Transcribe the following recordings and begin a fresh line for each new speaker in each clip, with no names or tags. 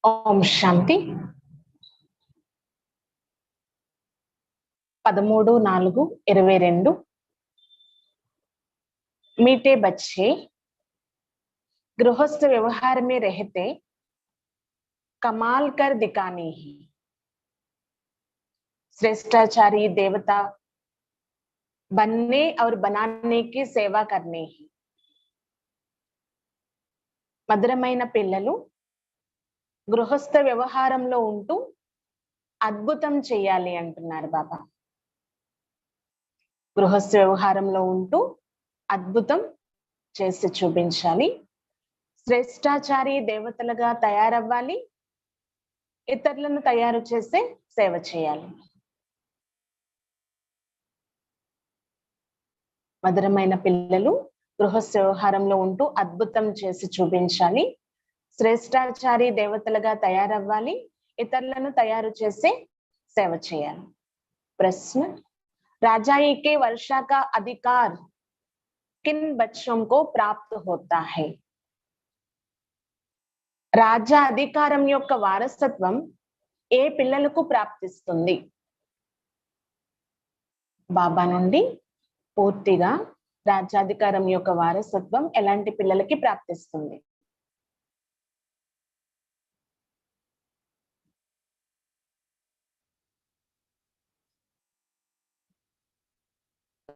ओम शांति 13/4/22 मीठे बच्चे गृहस्थ व्यवहार में रहते कमाल कर दिखाने ही श्रेष्ठाचारी देवता बनने और बनाने की सेवा करने ही మధురమైన పిల్లలు గృహస్థ వ్యవహారంలో ఉంటూ అద్భుతం చేయాలి అంటున్నారు బాబా. గృహస్థ వ్యవహారంలో ఉంటూ అద్భుతం చేసి చూపించాలి, శ్రేష్టాచారి దేవతలుగా తయారవ్వాలి, ఇతరులను తయారు చేసే సేవ చేయాలి. మధురమైన పిల్లలు గృహస్థ వ్యవహారంలో ఉంటూ అద్భుతం చేసి చూపించాలి, శ్రేష్టాచారి దేవతలుగా తయారవ్వాలి, ఇతరులను తయారు చేసే సేవ చేయాలి. ప్రశ్న, राजाई के वर्षा का अधिकार किन बच्चों को प्राप्त होता है? రాజా అధికారం యొక్క వారసత్వం ఏ పిల్లలకు ప్రాప్తిస్తుంది? బాబా నుండి పూర్తిగా రాజ్యాధికారం యొక్క వారసత్వం ఎలాంటి పిల్లలకి ప్రాప్తిస్తుంది?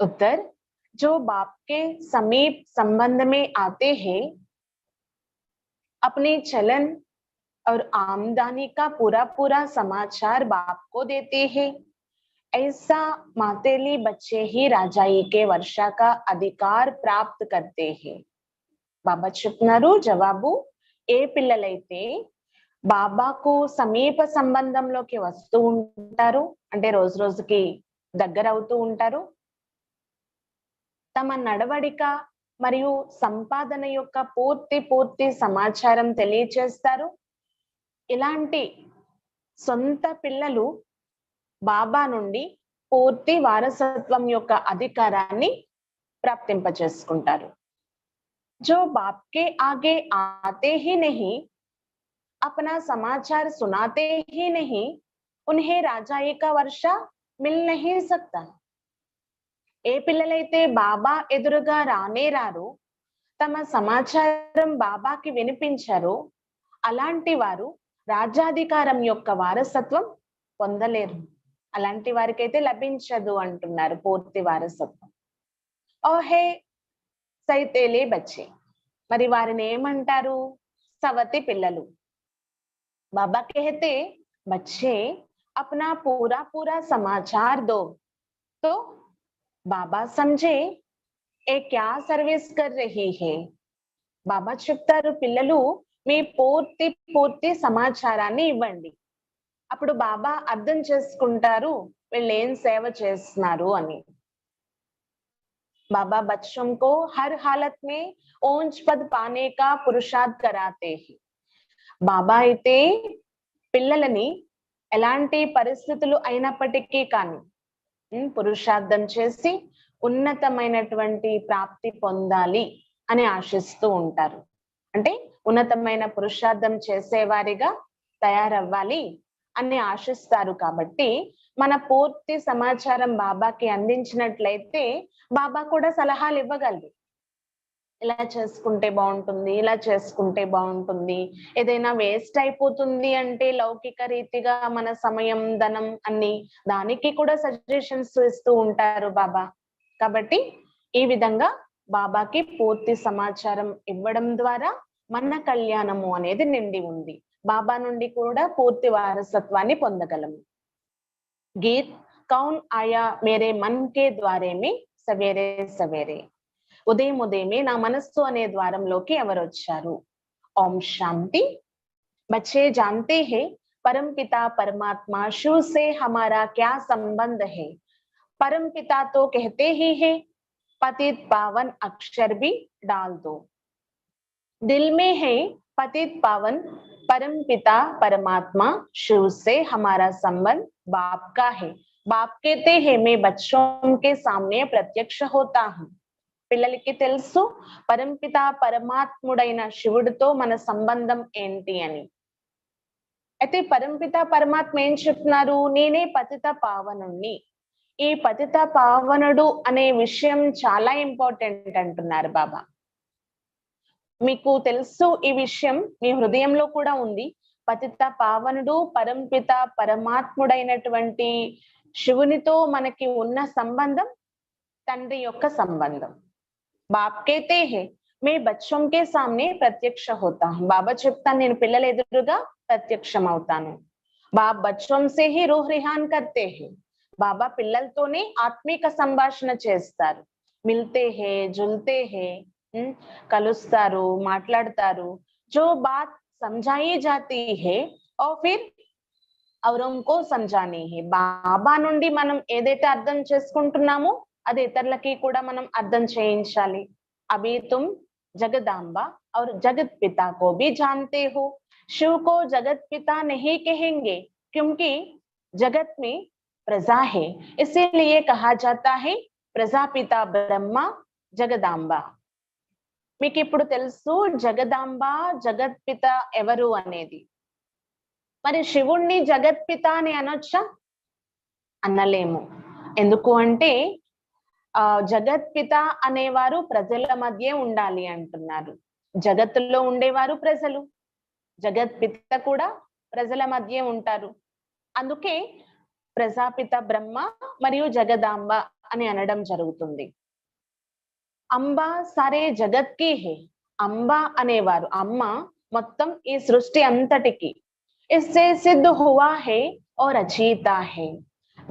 उत्तर, जो बाप के समीप संबंध में आते हैं, अपने चलन और आमदनी का पूरा पूरा समाचार बाप को देते हैं, ऐसा मातेली बच्चे ही राजाई के वर्षा का अधिकार प्राप्त करते हैं. బాబా చెప్తున్నారు, జవాబు, ఏ పిల్లలైతే బాబాకు సమీప సంబంధంలోకి వస్తూ ఉంటారు, అంటే రోజు రోజుకి దగ్గర అవుతూ ఉంటారు, తమ నడవడిక మరియు సంపాదన యొక్క పూర్తి సమాచారం తెలియచేస్తారు, ఇలాంటి సొంత పిల్లలు బాబా నుండి పూర్తి వారసత్వం యొక్క అధికారాన్ని ప్రాప్తింపచేసుకుంటారు. जो बाप के आगे आते ही नहीं, अपना समाचार सुनाते ही नहीं, उन्हें राजाई का वर्षा मिल नहीं सकता. ఏ పిల్లలైతే బాబా ఎదురుగా రానే రారు, తమ సమాచారం బాబాకి వినిపించారో, అలాంటి వారు రాజ్యాధికారం యొక్క వారసత్వం పొందలేరు. అలాంటి వారికైతే లభించదు అంటున్నారు పూర్తి వారసత్వం. ఓహే సైతేలే బచ్చే, మరి వారిని ఏమంటారు? సవతి పిల్లలు. బాబా कहते बच्चे अपना पूरा समाचार दो तो బాబా समझे ఏ క్యా సర్వీస్ కర్ రహీ హై. బాబా చెప్తారు, పిల్లలు మీ పూర్తి సమాచారాన్ని ఇవ్వండి, అప్పుడు బాబా అర్థం చేసుకుంటారు వీళ్ళు ఏం సేవ చేస్తున్నారు అని. बाबा बच्चों को हर हालत में ऊंच पद पाने का पुरुषार्थ कराते हैं. బాబా అయితే పిల్లలని ఎలాంటి పరిస్థితులు అయినప్పటికీ కానీ పురుషార్థం చేసి ఉన్నతమైనటువంటి ప్రాప్తి పొందాలి అని ఆశిస్తూ ఉంటారు. అంటే ఉన్నతమైన పురుషార్థం చేసేవారిగా తయారవ్వాలి అని ఆశిస్తారు. కాబట్టి మన పూర్తి సమాచారం బాబాకి అందించినట్లయితే బాబా కూడా సలహాలు ఇవ్వగలరు. ఇలా చేసుకుంటే బాగుంటుంది, ఇలా చేసుకుంటే బాగుంటుంది, ఏదైనా వేస్ట్ అయిపోతుంది అంటే లౌకిక రీతిగా మన సమయం, ధనం అన్ని, దానికి కూడా సజెషన్స్ ఇస్తూ ఉంటారు బాబా. కాబట్టి ఈ విధంగా బాబాకి పూర్తి సమాచారం ఇవ్వడం ద్వారా మన కళ్యాణము అనేది నిండి ఉంది. బాబా నుండి కూడా పూర్తి వారసత్వాన్ని పొందగలము. గీత్ కౌన్ ఆయా మేరే మన్ కే ద్వారే మే సవేరే సవేరే. ఉదయమే నా మనస్సు అనే ద్వారంలోకి ఎవరు వచ్చారు? ఓం శాంతి. बच्चे जानते हैं परम पिता परमात्मा शिव से हमारा क्या संबंध है? परम पिता तो कहते ही है पतित पावन अक्षर भी डाल दो. दिल में है पतित पावन परम पिता परमात्मा शिव से हमारा संबंध बाप का है. बाप कहते हैं मैं बच्चों के सामने प्रत्यक्ष होता हूँ. పిల్లలకి తెలుసు పరంపిత పరమాత్ముడైన శివుడితో మన సంబంధం ఏంటి అని. అయితే పరంపిత పరమాత్మ ఏం చెప్తున్నారు, నేనే పతిత పావనుణ్ణి. ఈ పతిత పావనుడు అనే విషయం చాలా ఇంపార్టెంట్ అంటున్నారు బాబా. మీకు తెలుసు ఈ విషయం, మీ హృదయంలో కూడా ఉంది. పతిత పావనుడు పరంపిత పరమాత్ముడైనటువంటి శివునితో మనకి ఉన్న సంబంధం తండ్రి యొక్క సంబంధం. బాప్ కేతే హే మే బచ్చోం కే సామ్నే ప్రత్యక్ష హోతా హూ. బాబా చెప్తాను, నేను పిల్లల ఎదురుగా ప్రత్యక్షం అవుతాను. బాబ్ బచ్చోం సే హీ రూహ్ రిహాన్ కర్తే హే. బాబా పిల్లలతోనే ఆత్మీక సంభాషణ చేస్తారు. మిల్తే హే, జుల్తే హే, కలుస్తారు, మాట్లాడతారు. జో బాత్ సమझाई जाती है और फिर ఔరంకో సమझानी है. బాబా నుండి మనం ఏదైతే అర్థం చేసుకుంటున్నామో అది ఇతరులకి కూడా మనం అర్థం చేయించాలి. అభి తుమ్ जगदम्बा और जगत पिता को भी जानते हो. शिव को जगत पिता नहीं कहेंगे क्योंकि जगत में प्रजा है, इसीलिए कहा जाता है प्रजापिता ब्रह्मा जगदांबा. మీకు ఇప్పుడు తెలుసు జగదాంబ జగత్పిత ఎవరు అనేది. మరి శివుణ్ణి జగత్పిత అని అనొచ్చా? అనలేము. ఎందుకు అంటే జగత్పిత అనేవారు ప్రజల మధ్య ఉండాలి అంటున్నారు. జగత్తులో ఉండేవారు ప్రజలు, జగత్పిత కూడా ప్రజల మధ్య ఉంటారు. అందుకే ప్రజాపిత బ్రహ్మ మరియు జగదాంబ అని అనడం జరుగుతుంది. అంబా సారే జగత్ కి హే. అంబా అనేవారు, అమ్మ మొత్తం ఈ సృష్టి అంతటికి. ఇస్సే సిద్ధ హువా హే और రచయితా హే.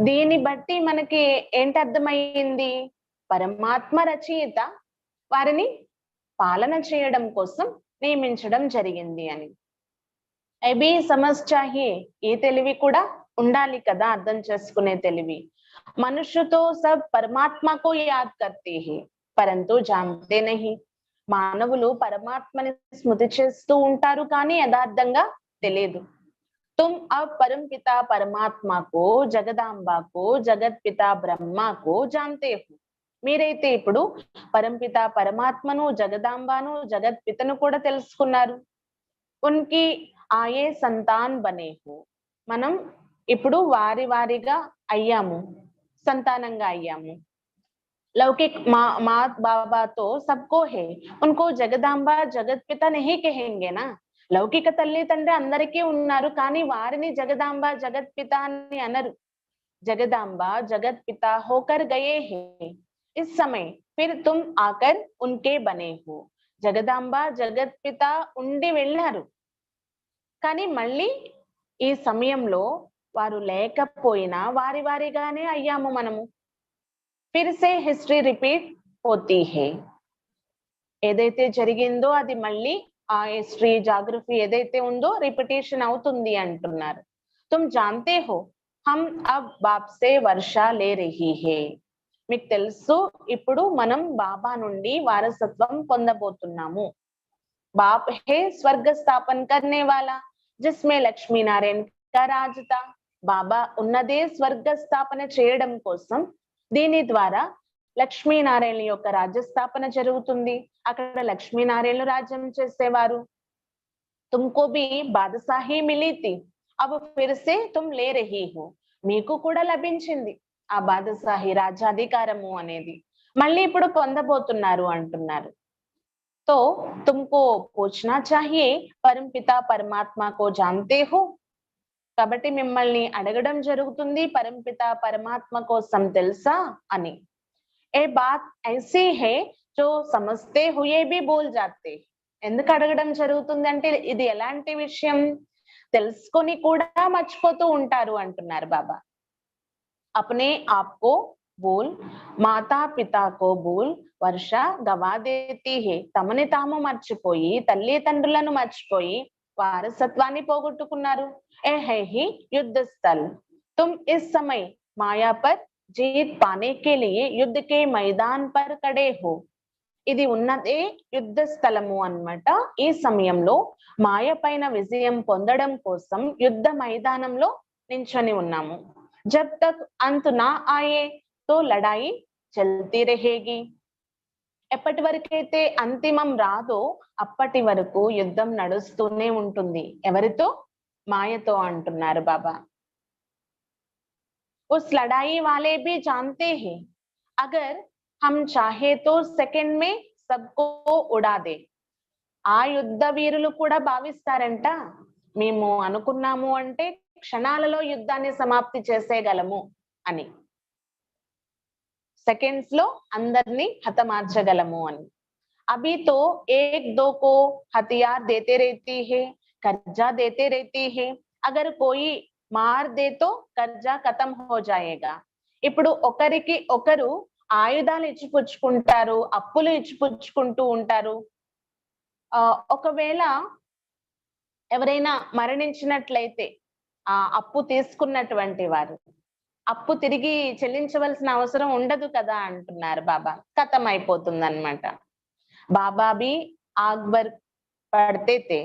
దీన్ని బట్టి మనకి ఏంటి అర్థమయ్యింది, పరమాత్మ రచయిత, వారిని పాలన చేయడం కోసం నియమించడం జరిగింది అని. అభి సమజ్ చాహియే, ఈ తెలివి కూడా ఉండాలి కదా, అర్థం చేసుకునే తెలివి. మనుష్యతో సబ్ పరమాత్మకు యాద్ కర్తే హే పరంతు జాన్తే నహీ. మానవులు పరమాత్మని స్మృతి చేస్తూ ఉంటారు కానీ యథార్థంగా తెలియదు. तुम अब परम पिता परमात्मा को जगदांबा को जगत पिता ब्रह्मा को जानते हो. మీరైతే ఇప్పుడు పరంపిత పరమాత్మను జగదాంబాను జగత్ పితను కూడా తెలుసుకున్నారు. ఉన్కి ఆయే సంతాన్ బనే హో. మనం ఇప్పుడు వారి వారిగా అయ్యాము, సంతానంగా అయ్యాము. लौकिक माँ बाबा तो सबको है, उनको जगदांबा जगत पिता नहीं कहेंगे ना. లౌకిక తల్లి తండ్రి అందరికీ ఉన్నారు కానీ వారిని జగదాంబ జగత్ పిత అని అనరు. జగదాంబ జగత్ పిత హోకర్ గయే హే ఇస్ సమయ ఫిర్ తుమ్ ఆకర్ ఉన్కే బనే హో. జగదాంబ జగత్ పిత ఉండి వెళ్ళారు కానీ మళ్ళీ ఈ సమయంలో వారు లేకపోయినా వారి వారిగానే అయ్యాము మనము. ఫిర్ సే హిస్టరీ రిపీట్ హోతీ హే. ఏదైతే జరిగిందో అది మళ్ళీ ఆ హిస్టరీ జాగ్రఫీ ఏదైతే ఉందో రిపిటేషన్ అవుతుంది అంటున్నారు. తుమ్ జాన్తే హో హమ్ అబ్ బాప్ సే వర్షా లే రహీ హే. మీకు తెలుసు ఇప్పుడు మనం బాబా నుండి వారసత్వం పొందబోతున్నాము. బాప్ హే స్వర్గ స్థాపన కర్నే వాలా జిస్మే లక్ష్మీ నారాయణ కా రాజ్ తా. బాబా ఉన్నదే స్వర్గ స్థాపన చేయడం కోసం, దీని ద్వారా లక్ష్మీనారాయణ యొక్క రాజ్యస్థాపన జరుగుతుంది. అక్కడ లక్ష్మీనారాయణలు రాజ్యం చేసేవారు. తుమ్కో భీ బాదశాహీ మిలీ థీ అబ్ ఫిర్ సే తుమ్ లే రహీ హో. మీకు కూడా లభించింది ఆ బాదశాహీ రాజ్యాధికారము అనేది, మళ్ళీ ఇప్పుడు పొందబోతున్నారు అంటున్నారు. తో తుమ్కో పూछना चाहिए పరంపిత పరమాత్మ కో జాన్తే హో. కాబట్టి మిమ్మల్ని అడగడం జరుగుతుంది, పరంపిత పరమాత్మ కోసం తెలుసా అని. ఏ బాత్ ఐసీ హే జో సమస్తే హుయే భీ బోల్ జాతే. ఎందుకు అడగడం జరుగుతుంది అంటే ఇది ఎలాంటి విషయం, తెలుసుకొని కూడా మర్చిపోతూ ఉంటారు అంటున్నారు బాబా. అప్నే ఆప్కో బోల్ మాతా పితాకో బోల్ వర్ష గవా దేతీ హే. తమని తాము మర్చిపోయి, తల్లిదండ్రులను మర్చిపోయి వారసత్వాన్ని పోగొట్టుకున్నారు. ఏ హై హి యుద్ధ స్థల్ తుమ్ ఇస్ సమయ మాయా పర్ జీత్ పానే కే లియే యుద్ధ కే మైదాన్ పర్ కడే హో. ఇది ఉన్నదే యుద్ధ స్థలము అన్నమాట. ఈ సమయంలో మాయ పైన విజయం పొందడం కోసం యుద్ధ మైదానంలో నించొని ఉన్నాము. జబ్ తక్ అంత్ నా ఆయే తో లడాయి చల్తీ రహేగి. ఎప్పటి వరకైతే అంతిమం రాదో అప్పటి వరకు యుద్ధం నడుస్తూనే ఉంటుంది. ఎవరితో? మాయతో అంటున్నారు బాబా. उस लड़ाई वाले भी जानते हैं अगर हम चाहे तो సెకండ్ में सबको उड़ा दे. ఆ యుద్ధ వీరులు కూడా భావిస్తారంట, మేము అనుకున్నాము అంటే క్షణాలలో యుద్ధాన్ని సమాప్తి చేసేయగలము అని, సెకండ్స్ లో అందరినీ హతమార్చగలము అని. अभी तो एक दो को हथियार देते रहती है, कर्जा देते रहती है, अगर कोई मार दे तो कर्जा खत्म हो जाएगा. ఇప్పుడు ఒకరికి ఒకరు ఆయుధాలు ఇచ్చిపుచ్చుకుంటారు, అప్పులు ఇచ్చిపుచ్చుకుంటూ ఉంటారు. ఒకవేళ ఎవరైనా మరణించినట్లయితే ఆ అప్పు తీసుకున్నటువంటి వారు అప్పు తిరిగి చెల్లించవలసిన అవసరం ఉండదు కదా అంటున్నారు బాబా. ఖతం అయిపోతుంది అన్నమాట. बाबा भी अकबर पढ़ते थे,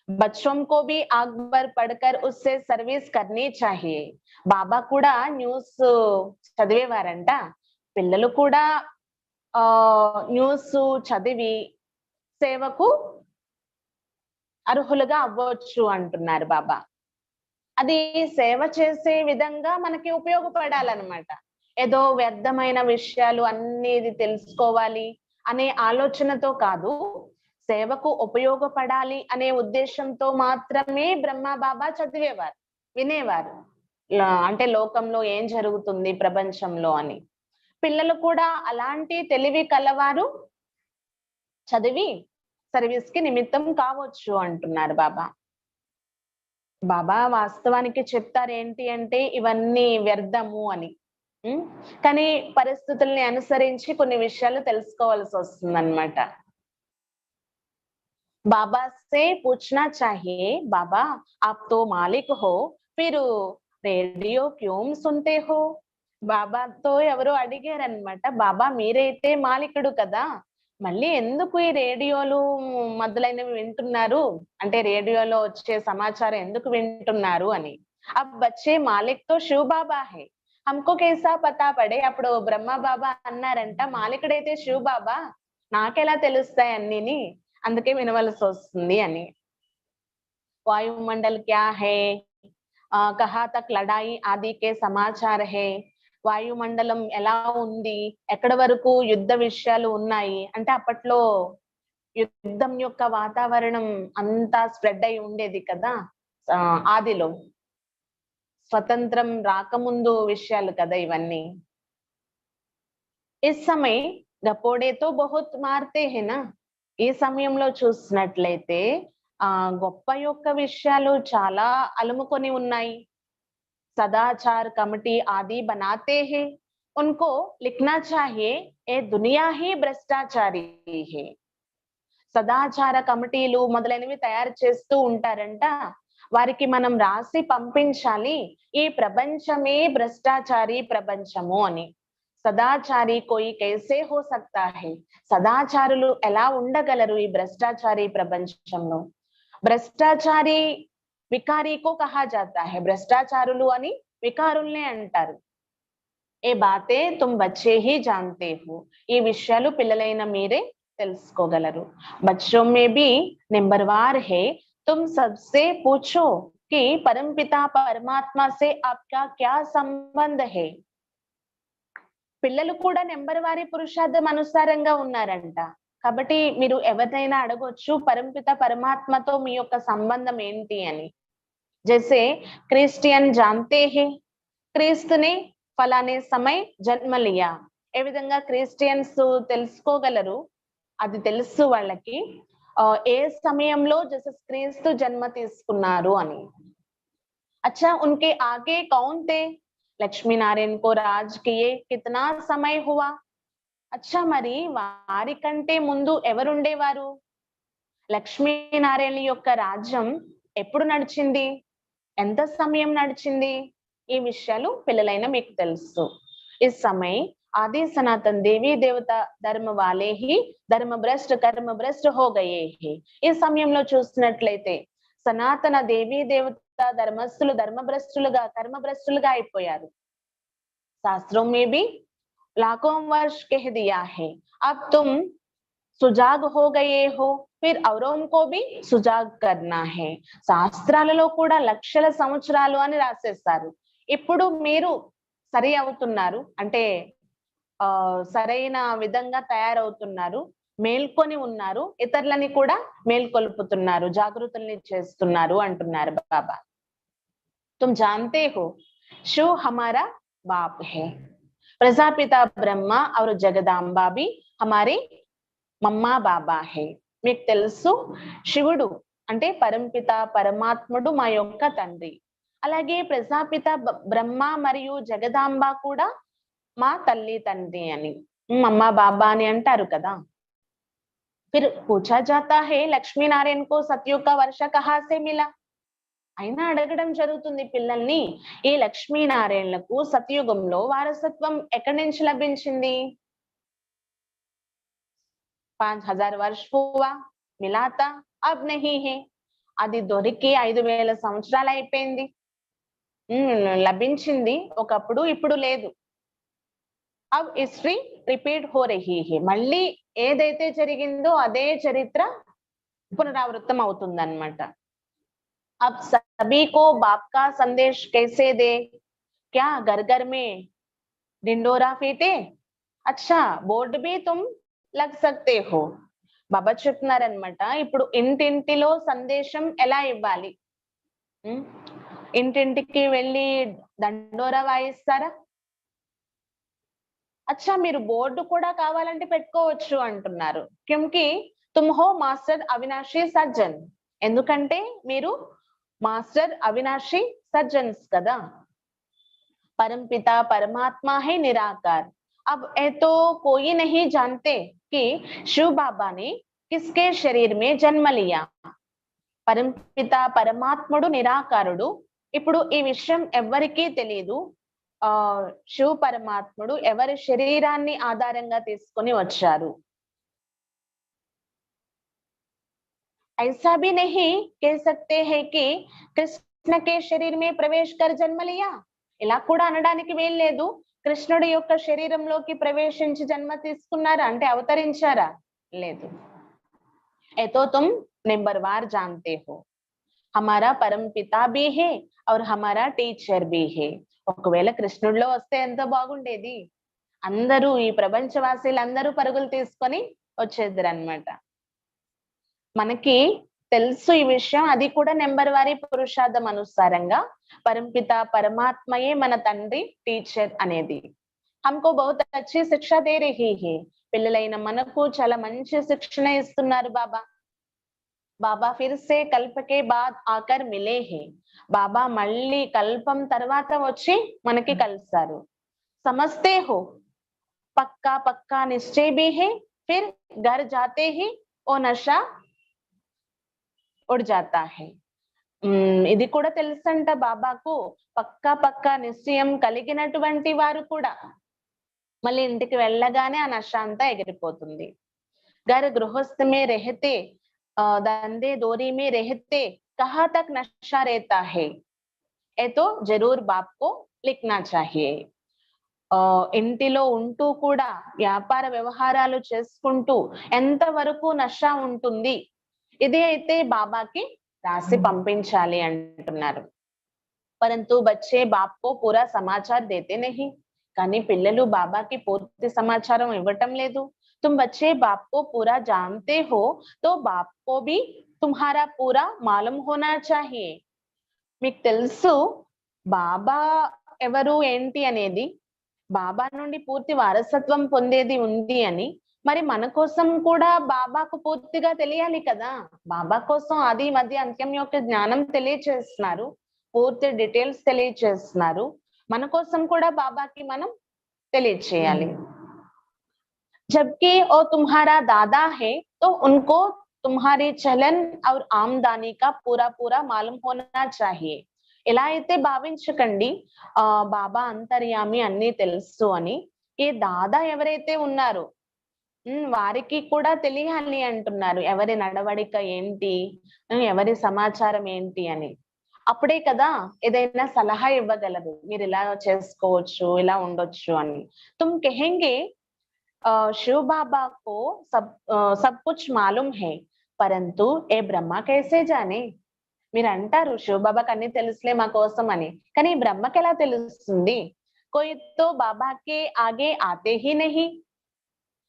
बच्चों को भी अकबर पढ़कर उससे सर्विस करनी चाहिए. బాబా కూడా న్యూస్ చదివేవారంట, పిల్లలు కూడా న్యూస్ చదివి సేవకు అర్హులుగా అవ్వచ్చు అంటున్నారు బాబా. అది సేవ చేసే విధంగా మనకి ఉపయోగపడాలన్నమాట. ఏదో వ్యర్థమైన విషయాలు అన్ని తెలుసుకోవాలి అనే ఆలోచనతో కాదు, సేవకు ఉపయోగపడాలి అనే ఉద్దేశంతో మాత్రమే బ్రహ్మ బాబా చదివేవారు, వినేవారు. అంటే లోకంలో ఏం జరుగుతుంది ప్రపంచంలో అని. పిల్లలు కూడా అలాంటి తెలివి కలవారు చదివి సర్వీస్ కి నిమిత్తం కావచ్చు అంటున్నారు బాబా. బాబా వాస్తవానికి చెప్తారు ఏంటి అంటే ఇవన్నీ వ్యర్థము అని. కానీ పరిస్థితుల్ని అనుసరించి కొన్ని విషయాలు తెలుసుకోవాల్సి వస్తుంది అన్నమాట. బాబా సే పూछना चाहिए, బాబా आप तो मालिक हो, फिर రేడియో क्यों सुनते हो. బాబాతో ఎవరో అడిగారనమాట, బాబా మీరైతే మాలికుడు కదా, మళ్ళీ ఎందుకు ఈ రేడియోలు మొదలైనవి వింటున్నారు, అంటే రేడియోలో వచ్చే సమాచారం ఎందుకు వింటున్నారు అని. అబ్ బచ్చే మాలిక్ తో శివ్ బాబా హై, హమ్కో కేసా పతా పడే. అప్పుడు బ్రహ్మ బాబా అన్నారంట, మాలికుడైతే శివ్ బాబా, నాకెలా తెలుస్తాయి అన్నిని, అందుకే వినవలసి వస్తుంది అని. వాయుమండల్ క్యా హై, కహా తక్ లడాయి ఆది కే సమాచార్ హై. వాయుమండలం ఎలా ఉంది, ఎక్కడి వరకు యుద్ధ విషయాలు ఉన్నాయి అంటే అప్పట్లో యుద్ధం యొక్క వాతావరణం అంతా స్ప్రెడ్ అయి ఉండేది కదా ఆదిలో, స్వతంత్రం రాకముందు విషయాలు కదా ఇవన్నీ. ఇస్ సమయ గపోడేతో బహుత్ మార్తే హే నా. ఈ సమయంలో చూసినట్లయితే గొప్ప యొక్క విషయాలు చాలా అలుముకొని ఉన్నాయి. सदाचार कमेटी आदि बनाते हैं, उनको लिखना चाहिए ये दुनिया ही भ्रष्टाचारी है. సదాచార కమిటీలు మొదలైనవి తయారు చేస్తూ ఉంటారంట, వారికి మనం రాసి పంపించాలి ఈ ప్రపంచమే భ్రష్టాచారి ప్రపంచము అని. సదాచారి కోయి కైసే హో సక్తా హై, సదాచారులు ఎలా ఉండగలరు ఈ భ్రష్టాచారి ప్రపంచంలో. భ్రష్టాచారి వికారీకో కహా జాతా హై, భ్రష్టాచారులు అని వికారుల్నే అంటారు. ఏ బాతే తుమ్ బచ్చే హీ జాన్తే హో, ఈ విషయాలు పిల్లలైన మీరే తెలుసుకోగలరు. బచ్చోं में भी नंबरवार है, तुम सबसे पूछो कि परमपिता परमात्मा से आपका क्या संबंध है. పిల్లలు కూడా నెంబర్ వారి పురుషార్థం అనుసారంగా ఉన్నారంట, కాబట్టి మీరు ఎవరినైనా అడగొచ్చు పరంపిత పరమాత్మతో మీ యొక్క సంబంధం ఏంటి అని. जैसे क्रिस्टियन जानते हैं क्रिस्त ने फलाने समय जन्म लिया, ఏ విధంగా క్రిస్టియన్స్ తెలుసుకోగలరు, అది తెలుసు వాళ్ళకి ఏ సమయంలో జీసస్ క్రీస్తు జన్మ తీసుకున్నారు అని. अच्छा उनके आगे कौन थे, లక్ష్మీ నారాయణ को राज किए कितना समय हुआ. अच्छा మరి వారి కంటే ముందు ఎవరుండేవారు, లక్ష్మీనారాయణ యొక్క రాజ్యం ఎప్పుడు నడిచింది, ఎంత సమయం నడిచింది, ఈ విషయాలు పిల్లలైన మీకు తెలుసు. ఈ సమయ आदि सनातन देवी देवता धर्म वाले ही धर्म भ्रष्ट कर्म भ्रष्ट हो गए हैं. ఈ సమయంలో చూసినట్లయితే సనాతన దేవీ దేవత ధర్మస్థులు ధర్మభ్రష్టులుగా కర్మభ్రష్టులుగా అయిపోయారు. శాస్త్రం में भी लाखों वर्ष कह दिया है, अब तुम సుజాగ్ హో గయే హో ఫిర్ ఔరోం కో భీ సుజాగ్ కర్నా హై. శాస్త్రాలలో కూడా లక్షల సంవత్సరాలు అని రాసేస్తారు. ఇప్పుడు మీరు సరి అవుతున్నారు అంటే సరైన విధంగా తయారవుతున్నారు, మేల్కొని ఉన్నారు, ఇతరులని కూడా మేల్కొల్పుతున్నారు, జాగృతుల్ని చేస్తున్నారు అంటున్నారు బాబా. तुम जानते हो शिव हमारा बाप है, प्रजापिता ब्रह्मा और जगदांबा भी हमारे మమ్మా బాబా హే. మీకు తెలుసు శివుడు అంటే పరంపిత పరమాత్ముడు మా యొక్క తండ్రి, అలాగే ప్రజాపిత బ్రహ్మ మరియు జగదాంబ కూడా మా తల్లి తండ్రి అని, మమ్మా బాబా అని అంటారు కదా. फिर पूछा जाता है लक्ष्मी नारायण को सतयुग का वर्षा कहाँ से मिला. అయినా అడగడం జరుగుతుంది పిల్లల్ని, ఈ లక్ష్మీనారాయణలకు సతయుగంలో వారసత్వం ఎక్కడి నుంచి లభించింది. 5000 वर्ष हुआ मिला था अब नहीं है. అది దొరికి 5000 సంవత్సరాలు అయిపోయింది, లభించింది ఒకప్పుడు, ఇప్పుడు లేదు. अब हिस्ट्री रिपीट हो रही है. మళ్ళీ ఏదైతే జరిగిందో అదే చరిత్ర పునరావృతం అవుతుందన్నమాట. अब सभी को बाप का संदेश कैसे दे, क्या घर घर में ढिंडोरा पीटे, अच्छा बोर्ड भी तुम लग सकते हो. బాబా చెప్తున్నారనమాట, ఇప్పుడు ఇంటింటిలో సందేశం ఎలా ఇవ్వాలి. ఇంటింటికి వెళ్ళి దండోరా వాయిస్తారా, అచ్చా మీరు బోర్డు కూడా కావాలంటే పెట్టుకోవచ్చు అంటున్నారు. క్యూంకి తుమ్ హో మాస్టర్ అవినాశి సజ్జన్, ఎందుకంటే మీరు మాస్టర్ అవినాశి సజ్జన్స్ కదా. परमपिता परमात्मा है निराकार. अब ये तो कोई नहीं जानते कि शिव बाबा ने किसके शरीर में जन्म लिया. परमपिता परमात्मुడు నిరాకారుడు, ఇప్పుడు ఈ విషయం ఎవ్వరికీ తెలియదు. శివ పరమాత్ముడు ఎవరి శరీరాన్ని ఆధారంగా తీసుకొని వచ్చారు. ऐसा भी नहीं कह सकते हैं कि कृष्ण के शरीर में प्रवेश कर जन्म लिया. ఇలా కూడా అనడానికి వీల్లేదు కృష్ణుడి యొక్క శరీరంలోకి ప్రవేశించి జన్మ తీసుకున్నారా అంటే అవతరించారా, లేదు. ఏ తో తుమ్ నెంబర్వార్ జాన్తే హో, హమారా పరం పితా భీ హే ఔర్ హమారా టీచర్ భీ హే. ఒకవేళ కృష్ణుడిలో వస్తే ఎంత బాగుండేది, అందరూ ఈ ప్రపంచవాసీలందరూ పరుగులు తీసుకొని వచ్చేద్దరు అన్నమాట. మనకి తెలుసు ఈ విషయం, అది కూడా నెంబర్ వారి పురుషార్థం అనుసారంగా పరంపిత పరమాత్మయే మన తండ్రి, టీచర్ అనేది. हमको बहुत अच्छी शिक्षा दे रही है. పిల్లలైన మనకు చాలా మంచి శిక్షణ ఇస్తున్నారు బాబా. బాబా ఫిర్ సే కల్ప కే బాద్ ఆకర్ మిలే హే. బాబా మళ్ళీ కల్పం తర్వాత వచ్చి మనకి కలిసారు. సమస్తే హో పక్కా పక్కా నిశ్చయ భీ హే, ఫిర్ ఘర్ జాతే హీ ఓ నషా ఉడ్ జాతా హై. ఇది కూడా తెలుసంట బాబాకు, పక్కా పక్కా నిశ్చయం కలిగినటువంటి వారు కూడా మళ్ళీ ఇంటికి వెళ్ళగానే ఆ నష అంతా ఎగిరిపోతుంది. घर गृहस्थ में रहते धंधे दोरी में रहते कहाँ तक नशा रहता है, ये तो जरूर बाप को लिखना चाहिए. ఇంటిలో ఉంటూ కూడా వ్యాపార వ్యవహారాలు చేసుకుంటూ ఎంత వరకు నష ఉంటుంది, ఇది అయితే బాబాకి రాసి పంపించాలి అంటున్నారు. परंतु बच्चे बाप को पूरा समाचार देते नहीं. కానీ పిల్లలు బాబాకి పూర్తి సమాచారం ఇవ్వటం లేదు. तुम बच्चे बाप को पूरा जानते हो तो बाप को भी तुम्हारा पूरा मालूम होना चाहिए. మీకు తెలుసు బాబా ఎవరు ఏంటి అనేది, బాబా నుండి పూర్తి వారసత్వం పొందేది ఉంది అని, మరి మన కోసం కూడా బాబాకు పూర్తిగా తెలియాలి కదా. బాబా కోసం ఆది మధ్య అంత్యం యొక్క జ్ఞానం తెలియచేస్తున్నారు, పూర్తి డీటెయిల్స్ తెలియచేస్తున్నారు. మన కోసం కూడా బాబాకి మనం తెలియచేయాలి. जबकि वो तुम्हारा दादा है तो उनको तुम्हारी चलन और आमदनी का पूरा पूरा मालूम होना चाहिए. ఇలా అయితే భావించకండి బాబా అంతర్యామి అన్ని తెలుసు అని. ఈ దాదా ఎవరైతే ఉన్నారో వారికి కూడా తెలియాలి అంటున్నారు, ఎవరి నడవడిక ఏంటి, ఎవరి సమాచారం ఏంటి అని. అప్పుడే కదా ఏదైనా సలహా ఇవ్వగలరు, మీరు ఇలా చేసుకోవచ్చు, ఇలా ఉండొచ్చు అని. तुम कहेंगे शिव बाबा को सब कुछ मालूम है, परंतु ఏ బ్రహ్మ कैसे जाने? మీరు అంటారు శివ బాబాకి అన్ని తెలుసులే మా కోసం అని, కానీ బ్రహ్మకి ఎలా తెలుస్తుంది? कोई तो बाबा के आगे आते ही नहीं,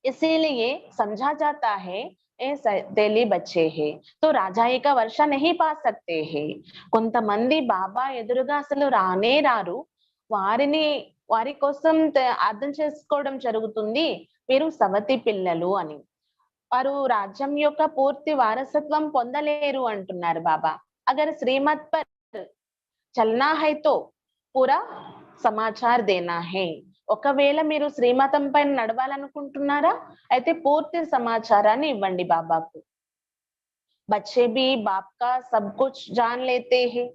इसीलिए समझा जाता है ये सौतेली बच्चे है, तो రాజాయి का वर्षा नहीं पा सकते है. కొంతమంది బాబా ఎదురుగా అసలు రానే రారు, వారి కోసం అర్థం చేసుకోవడం జరుగుతుంది వీరు సవతి పిల్లలు అని. వారు రాజ్యం యొక్క పూర్తి వారసత్వం పొందలేరు అంటున్నారు బాబా. అగర్ శ్రీమత్ పర్ చల్నా హై తో పూరా సమాచార్ దేనా హై. ఒకవేళ మీరు శ్రీమతం పైన నడవాలనుకుంటున్నారా, అయితే పూర్తి సమాచారాన్ని ఇవ్వండి బాబాకు. బచ్చే భీ బాప్ కా సబ్ కుచ్ జాన్ లేతే హై.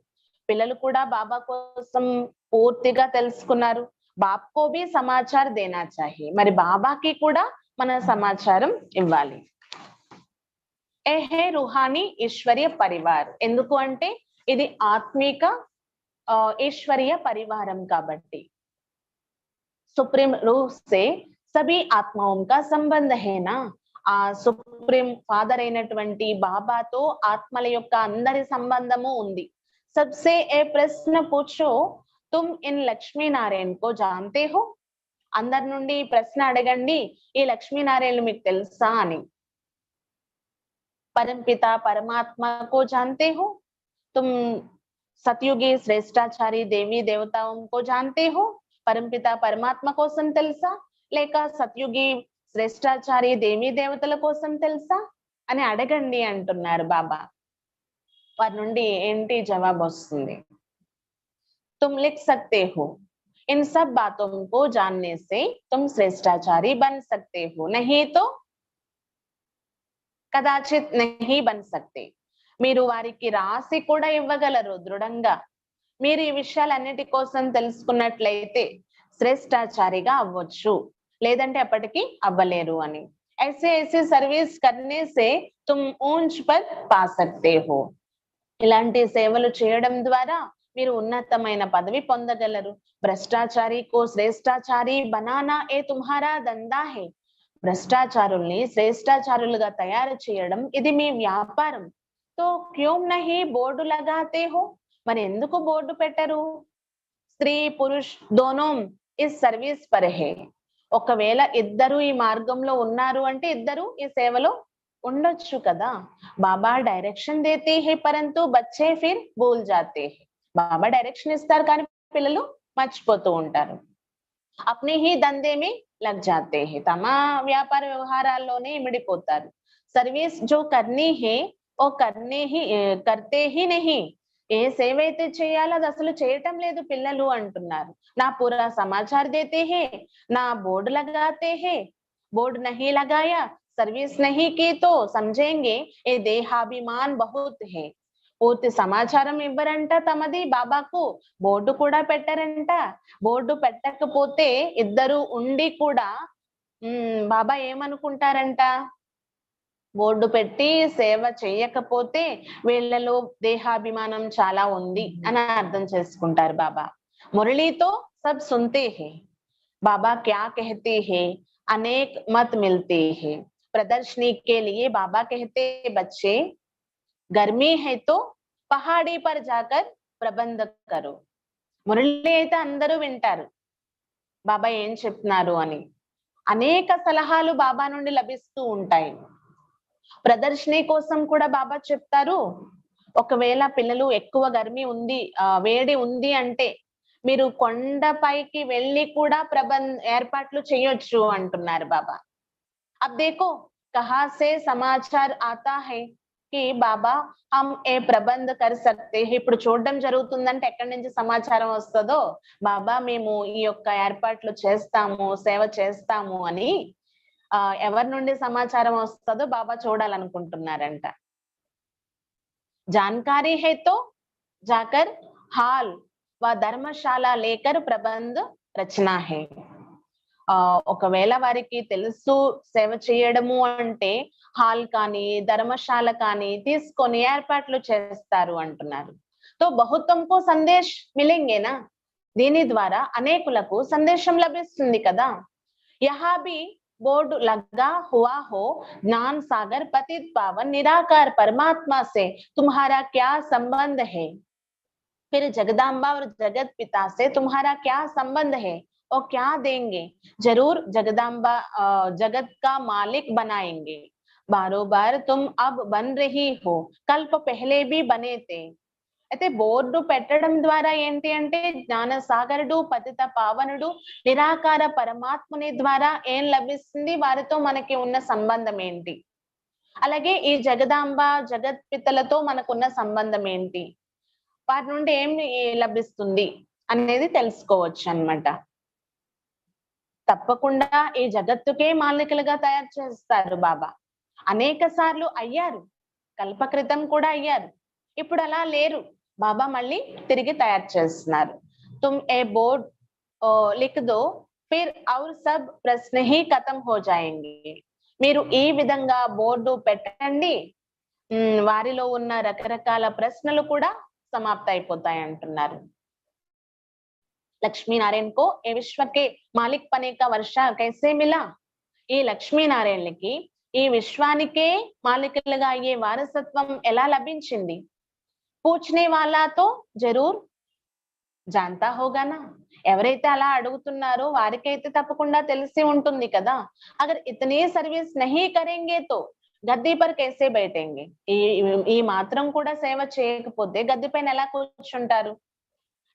పిల్లలు కూడా బాబా కోసం పూర్తిగా తెలుసుకున్నారు. బాప్ కో భీ సమాచార్ దేనా చాహియే. మరి బాబాకి కూడా మన సమాచారం ఇవ్వాలి. ఏ హే రుహానీ ఈశ్వరీయ పరివార్. ఎందుకు అంటే ఇది ఆత్మిక ఈశ్వరీయ పరివారం కాబట్టి. सुप्रीम रूह से सभी आत्माओं का संबंध है ना. ఆ సుప్రీం ఫాదర్ అయినటువంటి బాబాతో ఆత్మల యొక్క అందరి సంబంధము ఉంది. सबसे ఏ ప్రశ్న పూछो, तुम इन లక్ష్మీ నారాయణ को जानते हो. అందరి నుండి ప్రశ్న అడగండి, ఈ లక్ష్మీనారాయణలు మీకు తెలుసా అని. परमपिता परमात्मा को जानते हो, तुम सतयुगी श्रेष्ठाचारी देवी देवताओं को जानते हो. పరంపిత పరమాత్మ కోసం తెలుసా, లేక సత్యుగి శ్రేష్టాచారి దేవీ దేవతల కోసం తెలుసా అని అడగండి అంటున్నారు బాబా. వారి నుండి ఏంటి జవాబు వస్తుంది? तुम लिख सकते हो, इन सब बातों को जानने से तुम श्रेष्ठाचारी बन सकते हो, नहीं तो कदाचित नहीं बन सकते. మీరు వారికి రాసి కూడా ఇవ్వగలరు దృఢంగా. మీరు ఈ విషయాలన్నిటి కోసం తెలుసుకున్నట్లయితే శ్రేష్టాచారిగా అవ్వచ్చు, లేదంటే అప్పటికి అవ్వలేరు అని. ऐसे ऐसे सर्विस करने से तुम ऊंच पद पा सकते हो. ఇలాంటి సేవలు చేయడం ద్వారా మీరు ఉన్నతమైన పదవి పొందగలరు. భ్రష్టాచారి కో శ్రేష్టాచారి బనానా ఏ తుమ్హారా దందా హై. భ్రష్టాచారుల్ని శ్రేష్టాచారులుగా తయారు చేయడం ఇది మీ వ్యాపారం. తో క్యోం నహీ బోర్డు లగాతే హో. మరి ఎందుకు బోర్డు పెట్టరు? స్త్రీ పురుష్ దోనో ఇస్ సర్వీస్ పర్ హే. ఒకవేళ ఇద్దరు ఈ మార్గంలో ఉన్నారు అంటే ఇద్దరు ఈ సేవలో ఉండొచ్చు కదా. బాబా డైరెక్షన్ దేతే హే పరంతు బచ్చే ఫిర్ భూల్ జాతే హే. బాబా డైరెక్షన్ ఇస్తారు కానీ పిల్లలు మర్చిపోతూ ఉంటారు. అప్నే హీ దందే మే లగ్ జాతే హే. తమ వ్యాపార వ్యవహారాల్లోనే ఇమిడిపోతారు. Service Joe కర్నీ hey oh కర్తే he నహీ. ఏ సేవ అయితే చేయాలో అది అసలు చేయటం లేదు పిల్లలు అంటున్నారు. నా పూరా సమాచార్ దేతే హే, నా బోర్డు లగాతే హే, బోర్డు నహీ లగాయా, సర్వీస్ నహీ కీ తో సమझेंगे ఏ దేహాభిమాన్ బహుత్ హే. పూర్తి సమాచారం ఇవ్వరంట తమది బాబాకు, బోర్డు కూడా పెట్టరంట. బోర్డు పెట్టకపోతే ఇద్దరు ఉండి కూడా బాబా ఏమనుకుంటారంట, బోర్డు పెట్టి సేవ చేయకపోతే వీళ్ళలో దేహాభిమానం చాలా ఉంది అని అర్థం చేసుకుంటారు బాబా. మురళీతో సబ్ సునతే హే, బాబా క్యా कहते हैं, अनेक मत मिलते हैं. प्रदर्शनी के लिए बाबा कहते बच्चे गर्मी है तो पहाड़ी पर जाकर प्रबंध करो. మురళి అయితే అందరూ వింటారు బాబా ఏం చెప్తున్నారు అని. అనేక సలహాలు బాబా నుండి లభిస్తూ ఉంటాయి. ప్రదర్శన కోసం కూడా బాబా చెప్తారు. ఒకవేళ పిల్లలు ఎక్కువ గర్మి ఉంది, వేడి ఉంది అంటే మీరు కొండపైకి వెళ్ళి కూడా ఏర్పాట్లు చేయొచ్చు అంటున్నారు బాబా. अब देखो कहाँ से समाचार आता है कि बाबा हम ఏ ప్రబంధ कर सकते हैं. ఇప్పుడు చూడడం జరుగుతుందంటే ఎక్కడి నుంచి సమాచారం వస్తుందో, బాబా మేము ఈ యొక్క ఏర్పాట్లు చేస్తాము, సేవ చేస్తాము అని ఎవరి నుండి సమాచారం వస్తుందో బాబా చూడాలనుకుంటున్నారంట. जानकारी है तो जाकर हाल व धर्मशाला लेकर प्रबंध रचना है. ఒకవేళ వారికి తెలుసు సేవ చేయడము అంటే హాల్ కానీ ధర్మశాల కానీ తీసుకొని ఏర్పాట్లు చేస్తారు అంటున్నారు. తో బహుతంకు సందేశ్ మిలింగేనా. దీని ద్వారా అనేకులకు సందేశం లభిస్తుంది కదా. యహా భీ बोर्ड लगा हुआ हो, ज्ञान सागर पतित पावन निराकार परमात्मा से तुम्हारा क्या संबंध है? फिर जगदम्बा और जगत पिता से तुम्हारा क्या संबंध है और क्या देंगे? जरूर जगदम्बा जगत का मालिक बनाएंगे। बारोबार तुम अब बन रही हो, कल्प पहले भी बने थे। అయితే బోర్డు పెట్టడం ద్వారా ఏంటి అంటే జ్ఞాన సాగరుడు పతిత పావనుడు నిరాకార పరమాత్ముని ద్వారా ఏం లభిస్తుంది, వారితో మనకి ఉన్న సంబంధం ఏంటి, అలాగే ఈ జగదాంబ జగత్పితలతో మనకున్న సంబంధం ఏంటి, వారి నుండి ఏం లభిస్తుంది అనేది తెలుసుకోవచ్చు అన్నమాట. తప్పకుండా ఈ జగత్తుకే మాలికలుగా తయారు చేస్తారు బాబా. అనేక సార్లు అయ్యారు, కల్పకృతం కూడా అయ్యారు, ఇప్పుడు అలా లేరు. బాబా మళ్ళీ తిరిగి తయారు చేస్తున్నారు. तुम ए बोर्ड लिख दो, फिर और सब प्रश्न ही खत्म हो जाएंगे. మీరు ఈ విధంగా బోర్డు పెట్టండి, వారిలో ఉన్న రకరకాల ప్రశ్నలు కూడా సమాప్త అయిపోతాయి అంటున్నారు. लक्ष्मी नारायण को ये विश्व के मालिक पने का वर्षा कैसे मिला? ఈ లక్ష్మీ నారాయణులకి ఈ విశ్వానికే మాలికలుగా అయ్యే వారసత్వం ఎలా లభించింది? పూछने वाला तो जरूर जानता होगा ना. ఎవరైతే అలా అడుగుతున్నారో వారికైతే తప్పకుండా తెలిసి ఉంటుంది కదా. అగర్ ఇతనే సర్వీస్ నహీ కరేంగే తో గద్దె పర్ कैसे बैठेंगे? ఈ మాత్రం కూడా సేవ చేయకపోతే గద్దె పైన ఎలా కూర్చుంటారు?